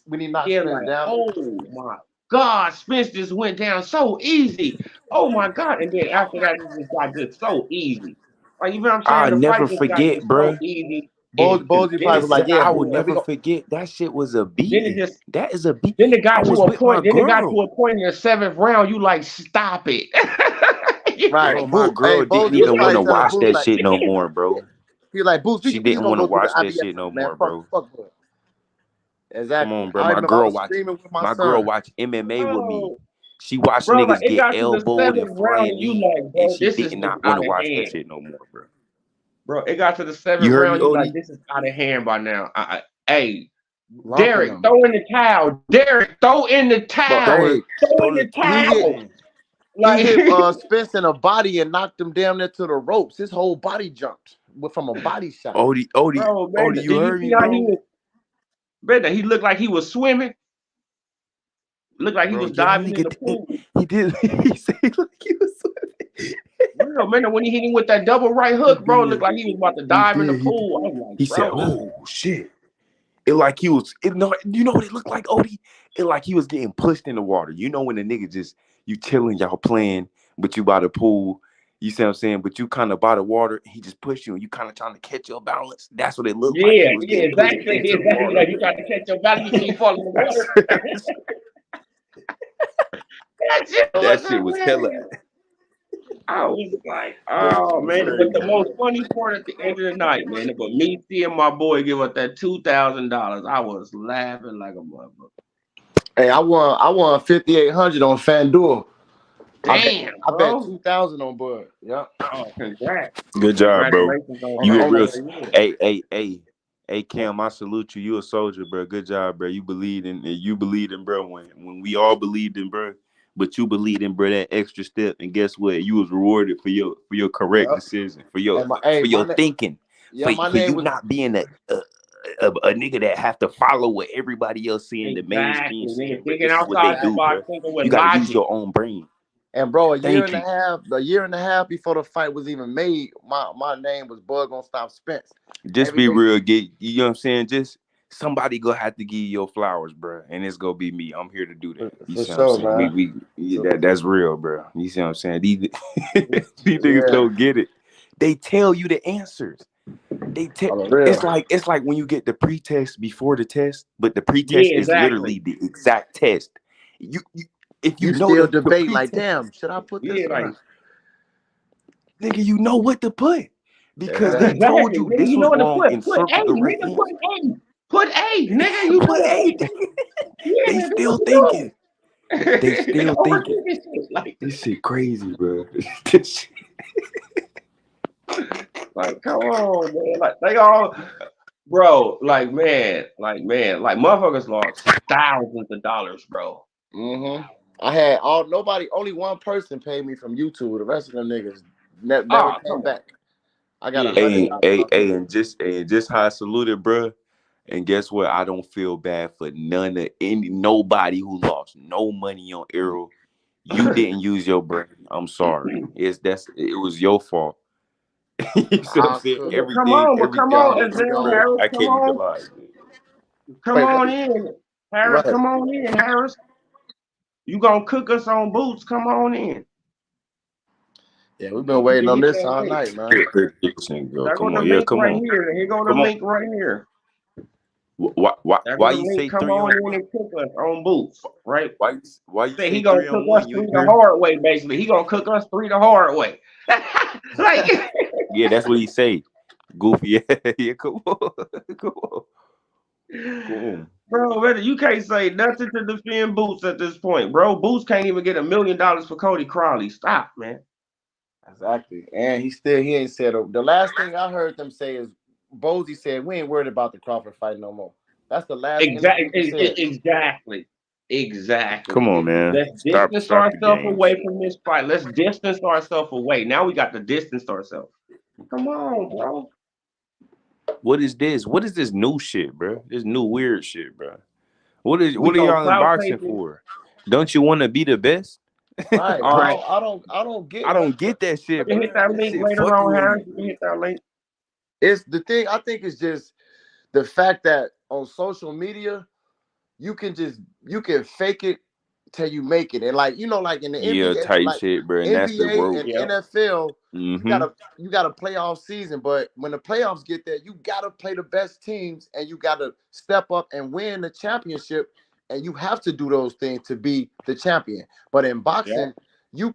when he knocks yeah, Spence like down. oh my God, Spence just went down so easy. Oh my God! And then after that, it just got just so easy. Like, you know what I'm saying? I'll The never fight just got forget, just so bruh. easy, and Bozy then probably it was like, just yeah, I got will boo, man, we never go. forget. That shit was a then it beating. just That is a beat. then it I got to was a with my point. Then it got to girl. a point in the 7th round. You like, stop it. You Right, Bro, like, my boo. Hey, girl didn't Bozy was even want probably to telling watch Boost that like, shit no more, bro. he like, Boost, She we didn't gonna want to go do the watch that IBS shit shit, no man. more, Fuck, bro. fuck, bro. Come Exactly. on, bro. I remember I was screaming with my My girl son. watch MMA with me. bro, She watched bro, like niggas it get got to the elbowed and 7th round, flying and you knee, like, and bro, she this is did just not want out to of watch that hand. shit no more, bro. Bro, it got to the You 7th heard me, round. You like, Odie? this is out of hand by now. Hey, Lumping Derek, them. throw in the towel. Derek, throw in the But Throw towel. it, hey, Throw in throw the the he towel hit towel. in. he Like, hit Spence in the body and knocked him down there to the ropes. His whole body jumped from a body shot. bro, man, Odie, you did you heard see me, how he bro? was? Man, he looked like he was swimming. Looked like he Bro, was yeah, that diving in the nigga, pool. he did. He said like he was swimming. Real, man, when he hit him with that double right He hook, bro, it looked did. like he was about to He dive in the did. pool. I was He like, said, bro, this is "Oh shit!" It like he was. No, you know what it looked like, Odie? It like he was getting pushed in the water. You know when the nigga just you chilling, y'all playing, but you by the pool. You see what I'm saying? But you kind of by the water. He just pushed you, and you kind of trying to catch your balance. That's what it looked like. He yeah, was yeah, getting pushed exactly, into the exactly. water, Like you bro. got to catch your balance before you fall in the water. That's, That shit was that shit was hella. hilarious. I was like, That oh shit was man. But the crazy. most funny part at the end of the night, man, but me seeing my boy give up that $2,000, I was laughing like a motherfucker. Hey, I won 5,800 on FanDuel. Damn, I bet bro. 2,000 on Bud. Yep. Oh, congrats. Good job, bro. Congratulations on On You the a that, real. over. man. Hey, Cam. I salute you. You a soldier, bro. Good job, bro. You believed in, bro. When we all believed in, bro. But you believed in, bro, that extra step, and guess what? You was rewarded for your correct Yep. decision, And my hey, for my your thinking, yeah, my for name you was not being a nigga that have to follow what everybody else saying, the mainstream Exactly, saying, nigga. bro. Thinking This is what they outside the do, exactly. box, bro. thinking with You got to use logic. your own brain. And bro, Thank you. a year and a half before the fight was even made, my name was Bud Gonna Stop Spence. Just be Everything real, you know what I'm saying? Just somebody gonna have to give you your flowers, bro, and it's gonna be me. I'm here to do that. You for see what I'm sure, saying? man. That's real, bro. You see what I'm saying? These these niggas Yeah, don't get it. They tell you the answers. They tell on the real. it's like when you get the pretest before the test, but the pretest Yeah, is literally exactly. the exact test. You if you You know still the debate like, pretest, damn, should I put Yeah, this or like not? nigga, you know what to put because they Exactly. told exactly. you Nigga, this you know was what to wrong put. and Put A, circle the right nigga. Put answer. A. Put A, nigga. You Put know A. what? Yeah, They man. Do what still you thinking. They do. still thinking. Overthink this shit. This shit crazy, bro. This shit- Like, come on, man. Like, they all, bro. Like motherfuckers lost thousands of dollars, bro. Mm-hmm. I had only one person paid me from YouTube. The rest of them niggas never Oh, came come on. back. I got Yeah, $100 Hey, man. hey, off of hey, it. and just how I saluted, bro. And guess what? I don't feel bad for nobody who lost no money on Arrow. You didn't use your brain. I'm sorry. It was your fault. You see what I'm I saying? could. But come Yo, on, Azam yo, Harris, I come can't even on, lie. come wait, let on me. in, Harris, Right. come on in, Harris. You gonna cook us on boots? Come on in. Yeah, we've been waiting You on hit this that all link. night, man. Girl, There go come the on, yeah, link come right on. here. Here go the Come on. link right here. Why, There go why the you link. say Come 3 on on in and cook us on boots, right? why you Say say he gonna three cook on one? us You three ain't the hear? hard way, basically. He gonna cook us three the hard way. Like, Yeah, that's what he say. Goofy. Yeah, come on. Come on. Come on. bro, man, you can't say nothing to defend Boots at this point, bro. Boots can't even get $1 million for Cody Crowley. Stop, man. Exactly. And he ain't said the last thing I heard them say is Bozy said we ain't worried about the Crawford fight no more. That's the last interview he said. Exactly. Come Exactly. on, man. Let's distance Stop the ourselves games. away from this fight. Let's distance ourselves away. Now we got to distance ourselves. Come on, bro. What is this? What is this new shit, bro? This new weird shit, bro. We What are gonna y'all in cloud boxing chasing. for? Don't you want to be the best? Right. All right. I don't get I what don't get that You shit, can hit bro. that That link shit later fucking on, with Harris. me. You can hit that link. it's the thing. I think it's just the fact that on social media you can fake it. till you make it. And like like in the Yeah, NBA, type like shit, bro. And that's the NBA rope. and Yeah. NFL, you Mm-hmm. gotta playoff season. But when the playoffs get there, you gotta play the best teams and you gotta step up and win the championship. And you have to do those things to be the champion. But in Yeah. boxing, you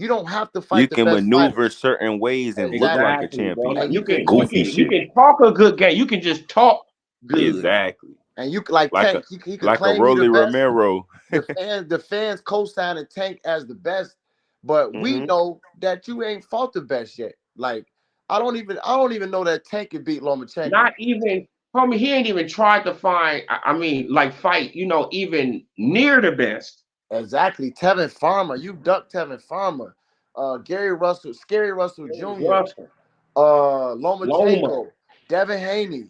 don't have to You fight the can best maneuver fighters. certain ways and look Exactly. like a Exactly, bro. champion. Like And Goofy you shit. can talk a good game. You can just talk good. Exactly. and you like Like Tank, a he could like a claim he the Rolly best. Romero. The fans co-signing Tank as the best, but we Hmm. know that you ain't fought the best yet. Like I don't even know that Tank can beat Lomachenko. Not even, homie, he ain't even tried to find, I mean, like fight, even near the best. Exactly, Tevin Farmer, you ducked Tevin Farmer, Gary Russell, Scary Russell Gary Jr., Russell, Loma, Lomachenko, Devin Haney,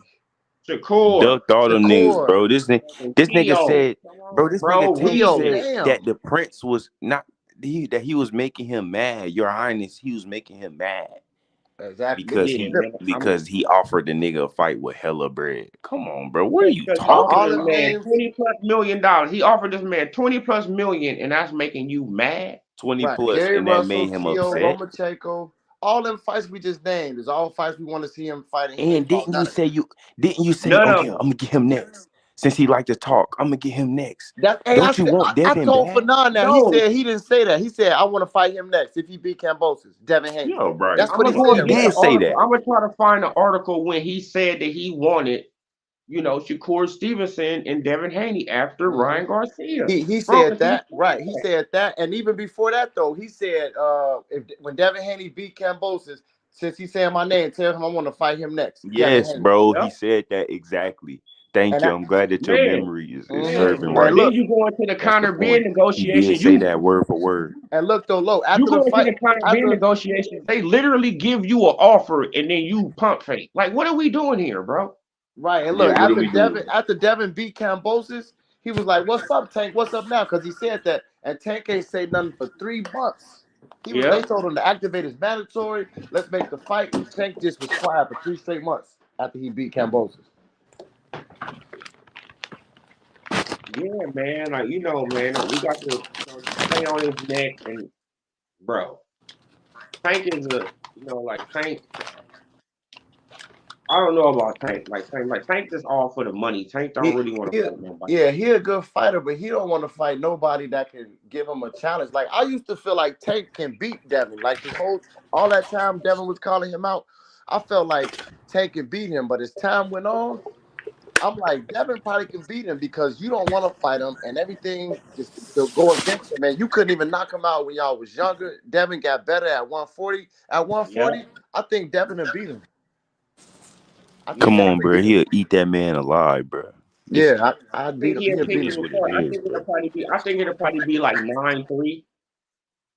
Shakur, Ducked all them niggas, Shakur, bro. fucking This nigga Theo. said, Come bro, on, this nigga bro. Tank Theo. said Real. that Damn, the prince was not that he was making him mad. Your Highness, he was making him mad exactly. because Yeah, he man. offered the nigga a fight with hella bread. Come on, bro. What are you Because he talking offered All this them about? man names, 20 plus $1 million. He offered this man 20 plus million, and that's making you mad? 20 right? plus, Gary and that Russell, made him Theo, upset. Lomachenko, all them fights we just named is all fights we want to see him fighting. He And ain't fought none of them. didn't you say, None of okay, I'm them. gonna get him next? Since he like to talk, I'm gonna get him next. That hey, Don't you want I Devin told back? Fanon that he No. said he didn't say that. He said I want to fight him next if he beat Cambosis, Devin Haney. Yo, bro. That's I'm what gonna he go He said, and get right? the did say article. that. I'm gonna try to find the article when he said that he wanted, Shakur Stevenson and Devin Haney after Hmm. Ryan Garcia. He Bro, said 'cause he that, said right? He that. said that, and even before that though, he said if when Devin Haney beat Cambosis, since he's saying my name, tell him I want to fight him next, Devin Yes, Haney. bro. He Yep. said that exactly. Thank And you. that, I'm glad that your Man, memory is hmm serving man. and And right. then look, you go into the That's the Conor Ben point. He did negotiation. say that word for word. though, low You after the go into fight, the Conor Ben after negotiations, they literally give you an offer and then you pump fake. Like, what are we doing here, bro? right, and Yeah, look what are we doing? After Devin beat Cambosis, he was like, "What's up, Tank? What's up now?" Because he said that, and Tank ain't say nothing for 3 months. They Yeah. told him to activate his mandatory. Let's make the fight. Tank just was quiet for 3 straight months after he beat Cambosis. Yeah, man. Like, man, like, we got to, stay on his neck. And, bro, Tank is like Tank. I don't know about Tank. Tank just all for the money. Tank don't He, really want to he, fight nobody. yeah, he a good fighter, but he don't want to fight nobody that can give him a challenge. Like I used to feel like Tank can beat Devin. Like all that time Devin was calling him out, I felt like Tank can beat him. But as time went on, I'm like Devin probably can beat him because you don't want to fight him and everything just to go against him. Man, you couldn't even knock him out when y'all was younger. Devin got better at 140. At Yeah. 140, I think Devin will beat him. I think Come Yeah. Devin on, will bro. beat him. He'll eat that man alive, bro. It's Yeah, I'd I beat think him. he'll He'll pick beat it's him. it what it apart. is, bro. I think it'll probably be like 9-3.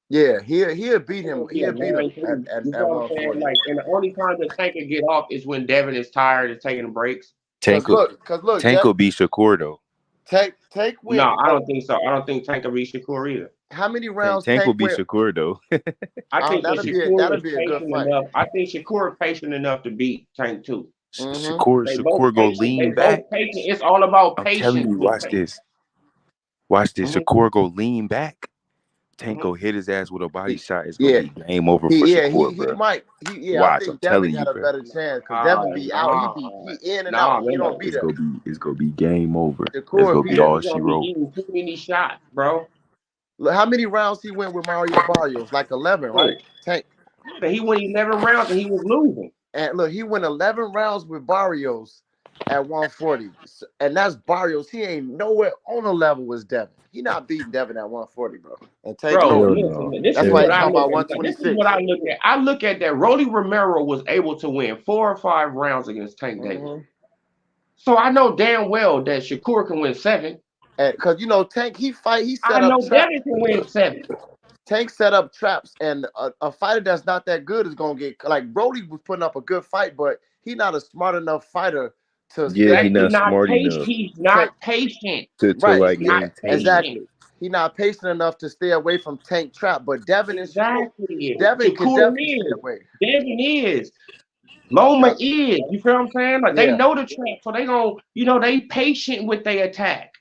Yeah, he'll beat him. It'll be a He'll beat him 9-3. You at know what I'm saying? 140. Like, and the only time that Tank can get off is when Devin is tired and taking breaks. Tank will Cause look, Tank will beat Shakur though. Tank went. No, I don't think so. I don't think Tank can beat Shakur either. How many rounds Tank will Tank beat went? Shakur though. I think that Shakur That'll is be a good patient fight. enough. I think Shakur is patient enough to beat Tank too. Mm-hmm. They both Shakur gonna patient. They lean both back. patient. It's all about I'm telling patience you, with watch Tank. this. Watch this. Hmm. Shakur go lean back. Tank Hmm. go hit his ass with a body He, shot. It's gonna yeah, be game over for Shakur, he bro. might. I Watch, I'm think Devin telling you, got a bro. better chance because Devin be out. Nah, He in and out. nah, He man. don't be there. It's gonna be game over. It's Shakur gonna beat be him. all Devin's she gonna be wrote. eating too many shots, bro. Look, how many rounds he went with Mario Barrios? Like 11, right? Oh, Tank. yeah, he went 11 rounds and he was losing. And look, he went 11 rounds with Barrios at 140. And that's Barrios. He ain't nowhere on the level as Devin. He not beating Devin at 140, bro. And Tank Bro, know Hell it. no. listen, this That's is why what he I talking look about at. This is what 126. I look at. I look at that Rolly Romero was able to win 4 or 5 rounds against Tank Davis. Mm-hmm. So I know damn well that Shakur can win 7. Because Tank, he I set up know traps. Devin can win 7. Tank set up traps, and a fighter that's not that good is gonna get like Brody was putting up a good fight, but he not a smart enough fighter to stay Yeah, away he Exactly. not from smart enough He's Tank. not patient. to Right. He's like not maintain. Exactly. patient. He not patient enough to stay away from Tank trap, but Exactly. Devin can Shakur definitely stay is. away. Devin is. Loma Yep. is. You feel what I'm saying? Like they Yeah. know the trap, so they gon' they patient with their attack.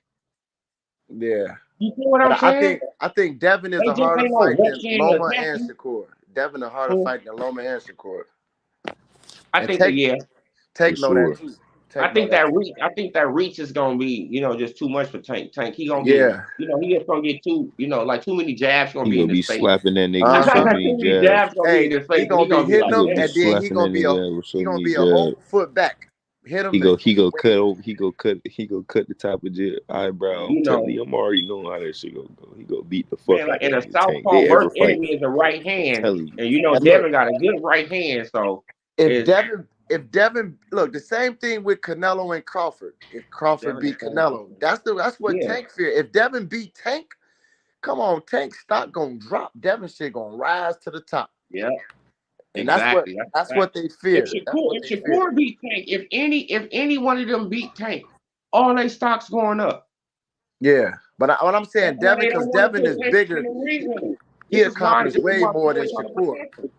Yeah. You see what But I'm saying? I think Devin is They a just harder ain't no fight than rushing or Loma and attacking. Shakur. Devin a harder fight than Loma and Shakur. I And think that yeah. For Take know that sure. too. I Take know think that that too. reach. I think that reach is gonna be, just too much for Tank. Tank, he gonna get, Yeah. he just gonna get too, like too many jabs gonna He be gonna in be his face. slapping that nigga with so Uh-huh. many Too many jabs. jabs gonna be in Hey, his he face, and gonna he be gonna be hitting like, He gonna him, be and then slapping that nigga ass with so he gonna many be a jabs. whole foot back. Hit him. He go cut over. He go cut the top of your eyebrow. I'm you telling know, you, I'm already knowing how that shit gonna go. He go beat the fuck man, like, out in that a nigga Tank. southpaw They ever worst fight? enemy is a right I'm hand, telling you. and And look, Devin got a good right hand, so if it's Devin look the same thing with Canelo and Crawford. If Crawford Devin the beat same Canelo, thing. that's what Yeah, Tank fear. If Devin beat Tank, come on, Tank stock gonna drop. Devin shit gonna rise to the top. yeah, And that's what exactly. That's that's that. what they fear. That's what If they fear. Shakur beat Tank, if any one of them beat Tank, all they stocks going up. Yeah. But what I'm That's saying, why Devin, they because don't want to Devin put is Tank in bigger. the ring with him. He accomplished This is way why more people than are trying to Shakur. protect him.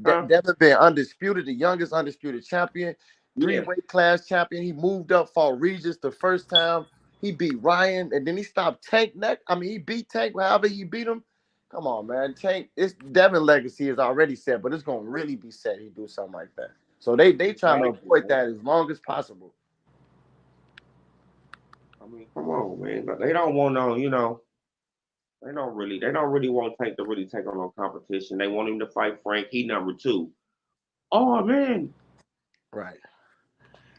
Huh? Devin been undisputed, the youngest undisputed champion, Yeah. weight class champion. He moved up, fought Regis the first time. He beat Ryan, and then he stopped Tank neck. I mean, he beat Tank, however he beat him. Come on, man. Tank, it's Devin legacy is already set, but it's gonna really be set. He do something like that. So they trying to Exactly, avoid man. that as long as possible. I mean, come on, man. But they don't want no, they don't really want Tank to really take on no competition. They want him to fight Frank. He number 2. Oh man, Right.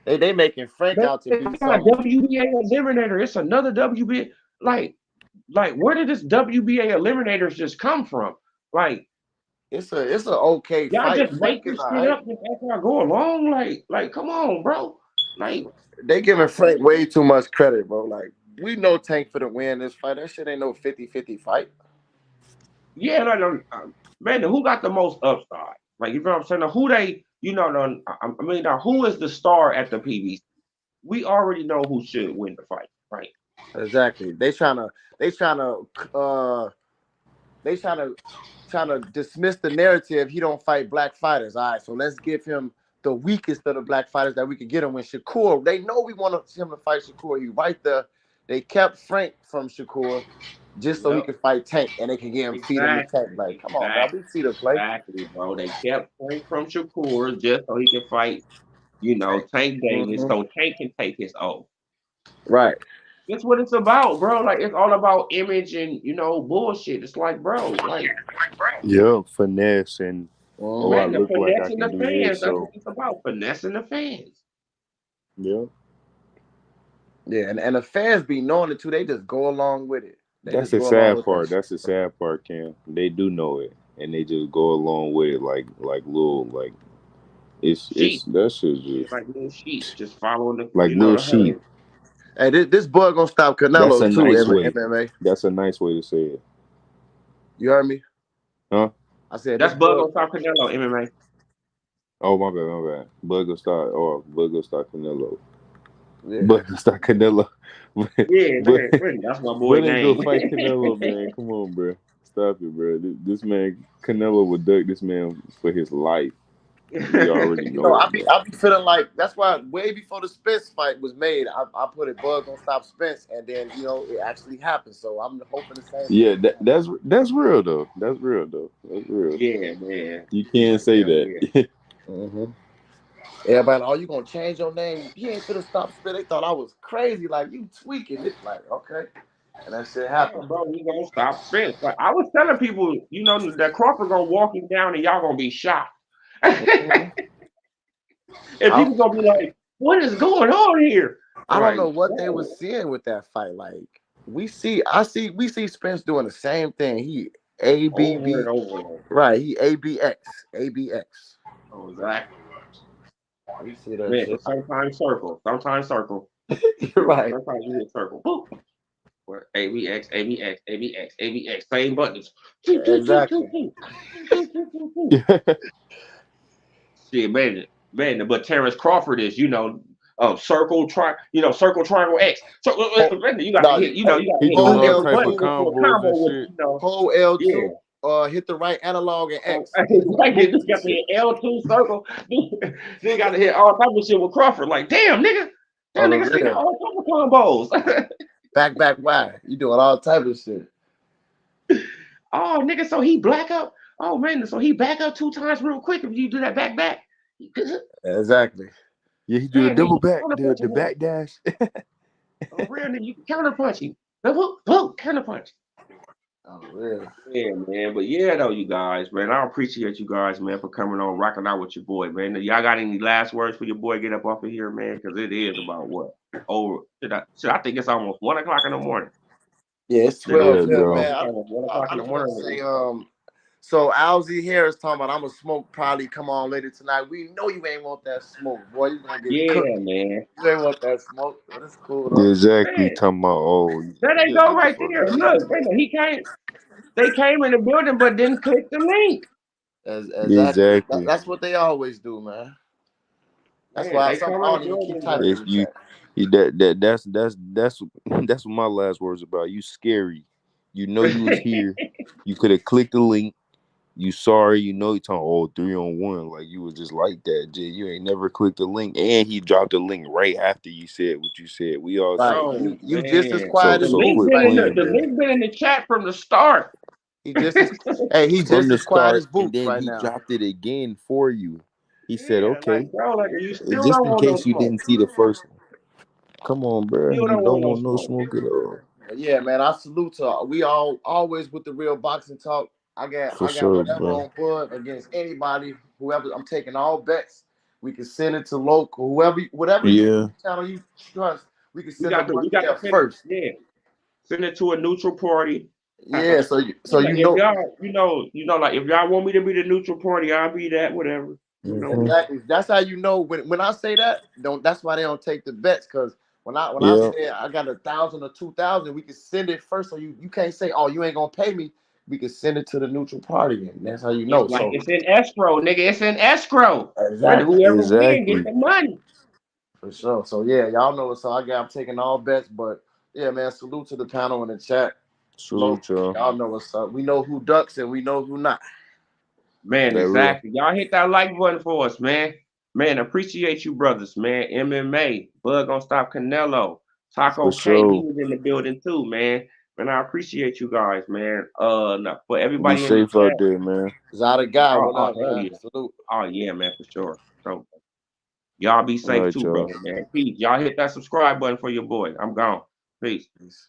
They making Frank they out to be got a something. WBA eliminator. It's another WBA. Like where did this WBA eliminators just come from? Like It's an okay y'all fight. just make Frank is this all shit right. up just as y'all go along. Like come on, bro. Like They giving Frank way too much credit, bro. Like, we know Tank for the win this fight. That shit ain't no 50-50 fight. yeah, man, who got the most upside? Like you know what I'm saying? Now, who they, I mean, now who is the star at the PBC? We already know who should win the fight, right? Exactly. They trying to they trying to dismiss the narrative he don't fight black fighters. All right, so let's give him the weakest of the black fighters that we could get him with Shakur. They know we want him to fight Shakur. He right there. They kept Frank from Shakur just so he Yep, could fight Tank and they can get him feed him the Tank. Like, come on, man, we see the play. exactly, bro. They kept Frank from Shakur just so he can fight, Tank. Tank Davis, Mm-hmm. so Tank can take his oath. Right. That's what it's about, bro. Like it's all about image and bullshit. It's like, bro, like Yeah, finesse and I Mm-hmm. man, the look like I finessing can the do fans. this. That's So what it's about, finessing the fans. yeah, Yeah, and the fans be knowing it too. They just go along with it. They that's just the go along sad with that part. shit. That's the sad part, Cam. They do know it, and they just go along with it like little like it's Sheep, that shit yeah, just like little sheep, just following the, like little the herd. sheep. Hey, this boy gonna stop That's Canelo a too nice in way. MMA. That's a nice way to say it, You heard me? huh? I said this That's Bug boy. on South Canelo MMA. Oh my bad. Bug will start. Oh, Bug will start Canelo. Yeah, Bug will start Canelo. Yeah, but man, really, that's my boy but ain't go name. fight Canelo, man. Come on, bro. Stop it, bro. This man Canelo would duck this man for his life. We already you know, know it, bro. I be feeling like that's why way before the Spence fight was made, I put it Bud gonna stop Spence, and then it actually happened. So I'm hoping the same thing. Yeah, that's real though. That's real though. That's real. Yeah, man. You can't Like say hell yeah. that. Mm-hmm. Everybody, oh, you gonna change your name? He ain't finna stop Spence. They thought I was crazy. Like you tweaking it. Like okay, and that shit Yeah, happened. bro, he gonna stop Spence. Like I was telling people, that Crawford gonna walk him down and y'all gonna be shocked. Mhm. And I, people gonna be like, what is going on here? I don't know Like, what they whoa. was seeing with that fight. Like we see Spence doing the same thing. He Over ABB and over again. right. He ABX. Oh, exactly. We see that Man, shit. but sometimes circle. Sometimes circle. You're right. Sometimes you hit circle. Boop. Where ABX, ABX, ABX, ABX, same buttons. Exactly. Shit, man, but Terrence Crawford is, circle circle triangle X. So you got to No, hit, you got to He hit doing hold all every type L2, of button into a combos and combo with, shit. hold yeah. L2, hit the right analog and X. Like you got to hit L2 circle. Then you got to hit all type of shit with Crawford. Like, damn, nigga, On the this nigga got real. all type of combos. Back, why? You doing all type of shit. Oh, nigga, so he black up. Oh man, so he back up 2 times real quick if you do that back. Exactly. Yeah, he do the Man, nigga, double you can back, counter punch the him now. back dash. Oh, real nigga, you can counter punch him. Whoop, counter punch. Oh, real. Yeah, man. But yeah, though, you guys, man, I appreciate you guys, man, for coming on, rocking out with your boy, man. Y'all got any last words for your boy? Get up off of here, man, because it is about what? Over. I think it's almost 1 o'clock in the morning. Yeah, it's Literally, 12 Yeah, here, bro. man. almost 1 o'clock I in the just want to morning. say, so Alzy Harris talking about I'm gonna smoke probably come on later tonight. We know you ain't want that smoke, boy. You gonna get cooked. Yeah, man. You ain't want that smoke, but it's cool though. Exactly. Man, Talking about, oh, there they yeah, go get the right fuck there. out of Look, here. he came. They came in the building, but didn't click the link. Exactly. Exactly. That's what they always do, man. That's Man, why they come I in the don't even keep building, but typing in If the you, chat. that's what my last words about. You scary. You know you was here. You could have clicked the link. You sorry. You know you talking, oh, 3-on-1. Like you was just like that, Jay. You ain't never clicked the link. And he dropped the link right after you said what you said. We all Right. seen bro, that. You just as man, quiet the as So link Boots quit been right in now. playing, the bro. link been in the chat from the start. He just as From the as quiet start, as and Boots then right he now. dropped it again for you. He said, Yeah, okay. like bro, like you still Just don't in want no case you smoke. didn't see the first one. Come on, bro. Still You don't don't want no want no smoke. smoke at all. But yeah, man, I salute to we all always with the real boxing talk. For I got sure, whatever bro. on board against anybody, whoever. I'm taking all bets. We can send it to local, whatever Yeah. channel you trust. We can We send the got to money we got to there send it. first. Yeah, send it to a neutral party. Yeah, so Like you if know y'all, like if y'all want me to be the neutral party, I'll be that. Whatever. Mm-hmm. exactly. That's how you know when I say that. Don't That's why they don't take the bets because when I Yeah. say I got 1,000 or 2,000, we can send it first. So you can't say, oh, you ain't gonna pay me. We can send it to the neutral party, and that's how you It's know. like So it's in escrow, nigga. It's in escrow. Whether exactly. whoever win get Exactly. the money. For sure. So yeah, y'all know. So I'm taking all bets, but yeah, man. Salute to the panel in the chat. Low, Salute, y'all. y'all know what's up. We know who ducks and we know who not. Man, That real. exactly. Y'all hit that like button for us, man. Man, appreciate you, brothers, man. MMA, Bud Gonna Stop Canelo, For Taco K, he sure. was in the building too, man. Man, I appreciate you guys, man. For Be everybody in the safe chat. out there, man. Zada guy, what Oh, up, hell man? yeah. Salute. Oh yeah, man, for sure. So y'all be All safe right, too, y'all. brother, man. Peace. Y'all hit that subscribe button for your boy. I'm gone. Peace. Peace.